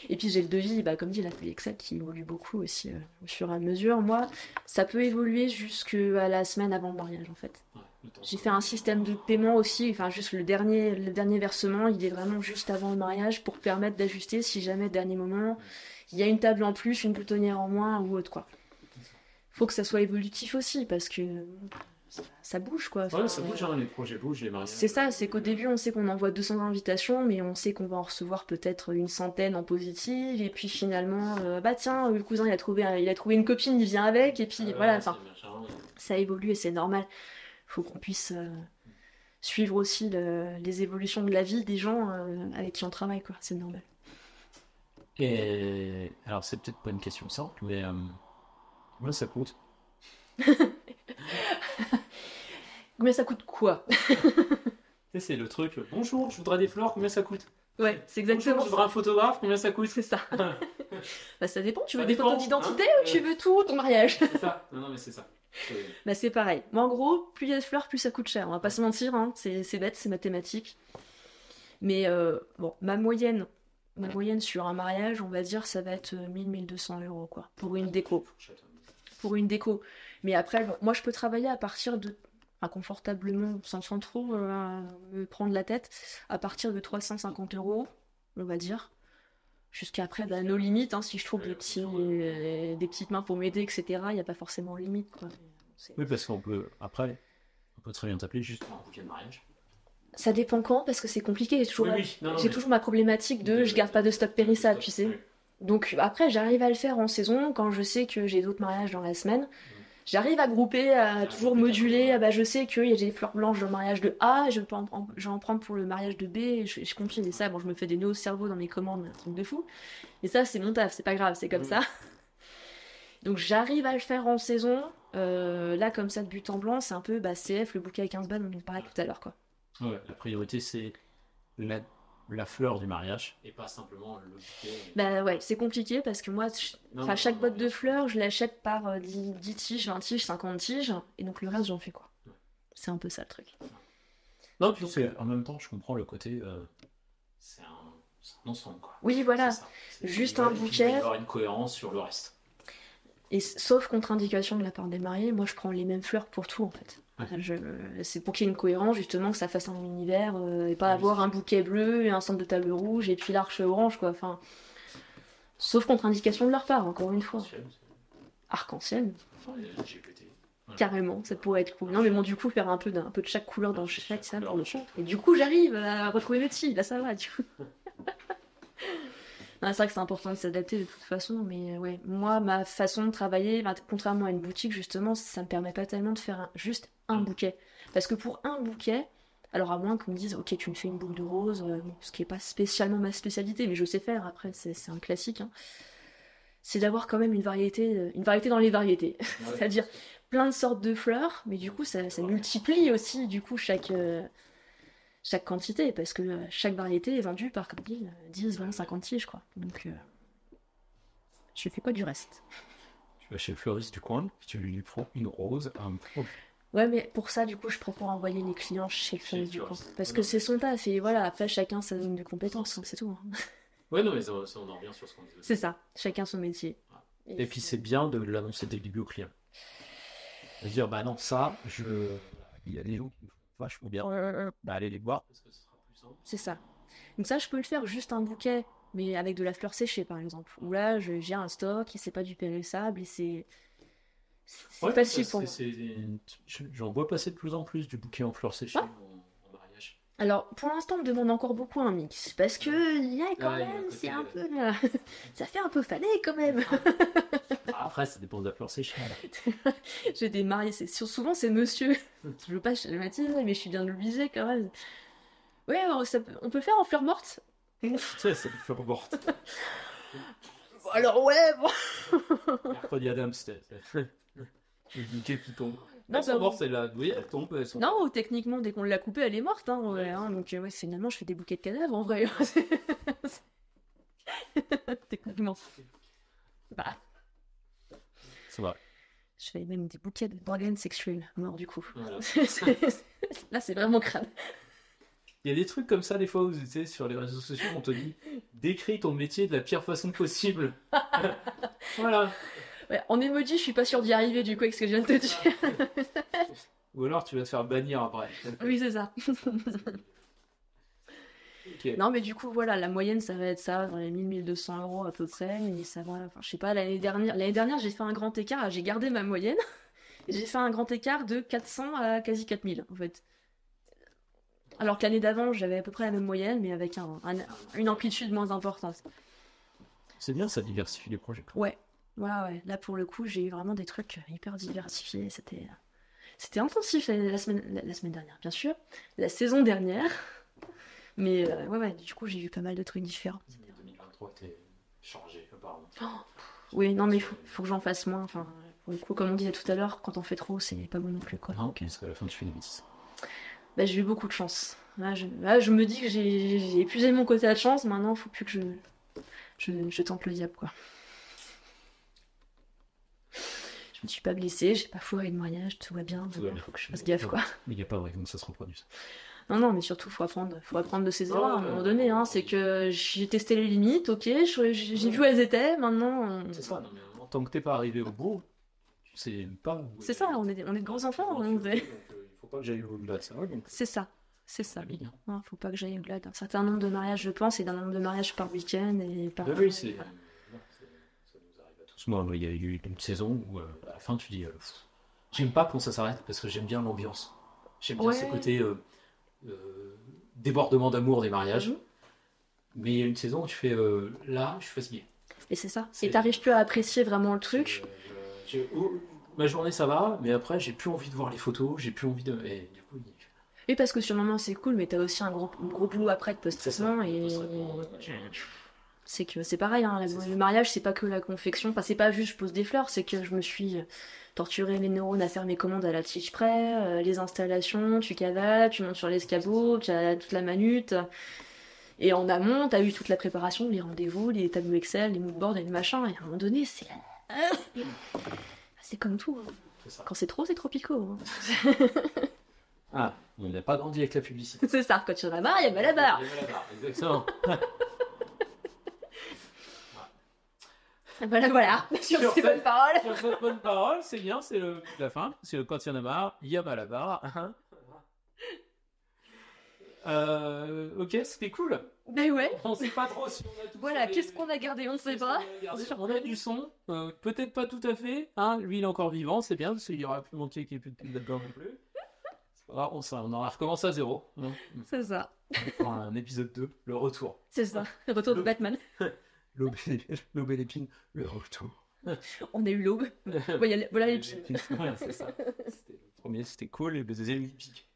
Et puis j'ai le devis, bah, comme dit, la feuille Excel qui évolue beaucoup aussi au fur et à mesure. Moi, ça peut évoluer jusqu'à la semaine avant le mariage, en fait. J'ai fait un système de paiement aussi, enfin juste le dernier versement, il est vraiment juste avant le mariage pour permettre d'ajuster si jamais, dernier moment, il y a une table en plus, une boutonnière en moins ou autre, quoi. Faut que ça soit évolutif aussi, parce que ça bouge, quoi. Enfin, Ouais, ça bouge, hein, les projets bougent, les mariages. c'est ça, c'est qu'au début, on sait qu'on envoie 200 invitations, mais on sait qu'on va en recevoir peut-être une centaine en positive, et puis finalement, bah tiens, le cousin, il a trouvé une copine, il vient avec, et puis voilà, enfin, ça évolue et c'est normal. Faut qu'on puisse suivre aussi les évolutions de la vie des gens avec qui on travaille, quoi, c'est normal. Et alors, c'est peut-être pas une question simple, mais ouais, ça coûte. Mais ça coûte quoi? Tu sais, c'est le truc. Bonjour, je voudrais des fleurs, combien ça coûte? Ouais, c'est Bonjour, exactement je voudrais un photographe, combien ça coûte? c'est ça. Bah ça dépend, tu veux Ça des dépend, photos d'identité hein. ou tu veux tout ton mariage? C'est ça. Non, mais c'est ça. Bah c'est pareil. Moi en gros, plus il y a de fleurs, plus ça coûte cher. On va pas se mentir, hein. C'est bête, c'est mathématique. Mais bon, ma moyenne sur un mariage, on va dire, ça va être 1 200 € quoi, pour une déco. Mais après, bon, moi je peux travailler à partir de, enfin, confortablement, sans trop me prendre la tête, à partir de 350 €, on va dire. Jusqu'à après, bah, nos limites, hein, si je trouve des petites mains pour m'aider, etc., il n'y a pas forcément de limite, quoi. Oui, parce qu'on peut, après, on peut très bien t'appeler juste pour un bouquet de mariage. Ça dépend quand, parce que c'est compliqué. Oui. Non, J'ai mais- toujours ma problématique de je garde pas de stock périssable, tu sais. Oui. Donc après, j'arrive à le faire en saison, quand je sais que j'ai d'autres mariages dans la semaine. J'arrive à grouper, à toujours moduler. Ah bah, je sais qu'il y a des fleurs blanches dans le mariage de A, je vais en prendre pour le mariage de B, et je confie. Et ça, bon, je me fais des nœuds au cerveau dans mes commandes, un truc de fou. Et ça, c'est mon taf, c'est pas grave, c'est comme ça. Donc j'arrive à le faire en saison. Là, comme ça, de but en blanc, c'est un peu CF, le bouquet à 15 balles, on en parlait tout à l'heure, quoi. Ouais, la priorité, c'est la fleur du mariage et pas simplement le bouquet. Bah ouais, c'est compliqué parce que moi, chaque boîte de fleurs, je l'achète par 10 tiges, 20 tiges, 50 tiges, et donc le reste, j'en fais quoi. C'est un peu ça le truc. Non, puis en même temps, je comprends le côté. C'est un ensemble, quoi. Oui, voilà. C'est ça. Juste Il va- un et puis, bouquet. Il va y avoir une cohérence sur le reste. Et sauf contre-indication de la part des mariés, moi je prends les mêmes fleurs pour tout en fait. Ouais. C'est pour qu'il y ait une cohérence, justement, que ça fasse un univers, et pas Oui, avoir c'est un bouquet bleu et un centre de table rouge et puis l'arche orange, quoi. Enfin, sauf contre-indication de leur part, encore une fois. Arc-en-ciel, GPT. carrément, ça pourrait être cool. Non, mais bon, du coup, faire un peu de chaque couleur dans chaque salle pour le coup. Et du coup, j'arrive à retrouver mes petits, là ça va, du coup. Non, c'est vrai que c'est important de s'adapter de toute façon, mais ouais, moi, ma façon de travailler, contrairement à une boutique, justement, ça me permet pas tellement de faire juste un bouquet. Parce que pour un bouquet, alors à moins qu'on me dise, ok, tu me fais une boucle de rose, ce qui est pas spécialement ma spécialité, mais je sais faire, après, c'est un classique, hein, c'est d'avoir quand même une variété dans les variétés. Ouais. C'est-à-dire plein de sortes de fleurs, mais du coup, ça multiplie aussi, du coup, chaque quantité, parce que chaque variété est vendue par, comme dit, 10, 20, 50 tiges, quoi. Donc, je fais quoi du reste? Tu vas chez le fleuriste du coin, tu lui prends une rose, un pot. Ouais, mais pour ça, du coup, je préfère envoyer les clients chez le fleuriste du coin. Parce que c'est son taf, et voilà, après, chacun sa zone de compétences, hein, c'est tout. Hein. Ouais, non, mais ça, on en revient sur ce qu'on disait. C'est ça, chacun son métier. Et puis c'est bien de l'annoncer dès le début au client. De dire, bah non, ça, il y a des gens qui me font vachement bien. Bah allez les voir. Parce que ce sera plus simple. C'est ça. Donc ça, je peux le faire juste un bouquet, mais avec de la fleur séchée, par exemple. Où là, j'ai un stock, et c'est pas du périssable, et c'est Ouais, facile ça, pour moi. J'en vois passer de plus en plus du bouquet en fleurs séchées Ah. en mariage. Alors, pour l'instant, on me demande encore beaucoup un mix, parce que il y a quand Ouais, il y a un même, côté, c'est un peu... ça fait un peu fané quand même. Après, ça dépend de la fleur, c'est cher. J'ai des mariés, souvent c'est monsieur. Je veux pas schématiser, mais je suis bien obligée quand même. Ouais, alors, on peut faire en fleurs mortes. Ça, c'est une fleur morte. Bon, alors ouais, bon. Mercredi Adam, c'était le bouquet qui tombe. Non, Elles sont bah, mortes, celles-là. Oui, elles tombent, elles sont... non, techniquement, dès qu'on l'a coupée, elle est morte. Hein, ouais, hein, donc, ouais, finalement, je fais des bouquets de cadavres en vrai. Techniquement. Bah, C'est vrai. je fais même des bouquets de dragon sexuel mort du coup. Voilà. Là, c'est vraiment crade. Il y a des trucs comme ça, des fois, où tu sais, sur les réseaux sociaux, on te dit décris ton métier de la pire façon possible. Voilà. Ouais, en emoji, je suis pas sûre d'y arriver du coup avec ce que je viens de te dire. Ou alors tu vas te faire bannir après. Oui, c'est ça. Ok. Non, mais du coup, voilà, la moyenne, ça va être ça, dans les 1000-1200 euros à peu près. Et ça va, enfin, je sais pas, l'année dernière, j'ai fait un grand écart, j'ai gardé ma moyenne. J'ai fait un grand écart de 400 à quasi 4000, en fait. Alors que l'année d'avant, j'avais à peu près la même moyenne, mais avec une amplitude moins importante. C'est bien, ça diversifie les projets. Ouais, ouais. Là, pour le coup, j'ai eu vraiment des trucs hyper diversifiés. C'était intensif la semaine dernière, bien sûr. La saison dernière. Mais ouais, du coup, j'ai eu pas mal de trucs différents. 2023 était changé, apparemment. Oui, non, mais faut que j'en fasse moins. Enfin, pour le coup, comme on disait tout à l'heure, quand on fait trop, c'est pas bon non plus, quoi. Non, parce qu'à la fin, tu fais des bêtises. Bah, j'ai eu beaucoup de chance. Là, je me dis que j'ai épuisé mon côté à de chance. Maintenant, faut plus que je tente le diable, quoi. Je me suis pas blessée, j'ai pas foiré de mariage, tout va bien. Tout va bien. Faut que je fasse gaffe, quoi. Mais il n'y a pas de raison que ça se reproduise. Non, mais surtout, faut apprendre de ses erreurs à un moment donné. Hein. C'est que j'ai testé les limites, ok, j'ai vu où elles étaient, maintenant. C'est ça, non, mais tant que t'es pas arrivé au bout, tu sais pas. C'est ça, on est de grands enfants. Hein, Il faut pas que j'aille au-delà de ça. Donc... C'est ça. Famille, hein. Non, faut pas que j'aille au-delà d'un certain nombre de mariages, je pense, et d'un nombre de mariages par week-end. Et par... Oui, ça nous arrive à tous. Moi, il y a eu une saison où, à la fin, tu dis j'aime pas quand ça s'arrête parce que j'aime bien l'ambiance. J'aime bien Ouais. ce côté débordement d'amour des mariages. Mais il y a une saison où tu fais là, je suis fatigué. Et c'est ça. Et t'arrives plus à apprécier vraiment le truc. Ma journée, ça va, mais après, j'ai plus envie de voir les photos, j'ai plus envie de. Et du coup, Oui, parce que sur le moment c'est cool, mais t'as aussi un gros boulot après de post-traitement. Et c'est que c'est pareil, hein, le mariage c'est pas que la confection, enfin c'est pas juste je pose des fleurs, c'est que je me suis torturé les neurones à faire mes commandes à la tige près, les installations, tu cavales, tu montes sur l'escabeau, tu as toute la manute. Et en amont, t'as eu toute la préparation, les rendez-vous, les tableaux Excel, les moodboards et le machin, et à un moment donné, c'est comme tout. Hein. c'est ça. Quand c'est trop picot. Hein. Ah, on n'a pas grandi avec la publicité. C'est ça, quand tu en as marre, il y a mal à barre. Il y a mal à barre, exactement. Voilà. Sur ces bonnes paroles. Sur cette bonne parole, c'est bien, c'est la fin. C'est quand il y en a marre, il y a mal à barre. Hein. Ok, c'était cool. Ben ouais. On sait pas trop si on a tout. Voilà, qu'est-ce qu'on a gardé, on ne sait pas. On a du son, peut-être pas tout à fait. Hein. Lui, il est encore vivant, c'est bien, parce qu'il y aura plus mon pied qui est plus là-dedans non plus. C'est pas grave, on aura recommencé à zéro. Hein. C'est ça. Pour un épisode 2, le retour. C'est ça. Le retour de Batman. L'aube et l'épine, le retour. On a eu l'aube. Voilà les petits. Ouais, c'est ça. Le premier, c'était cool, et le deuxième, il pique.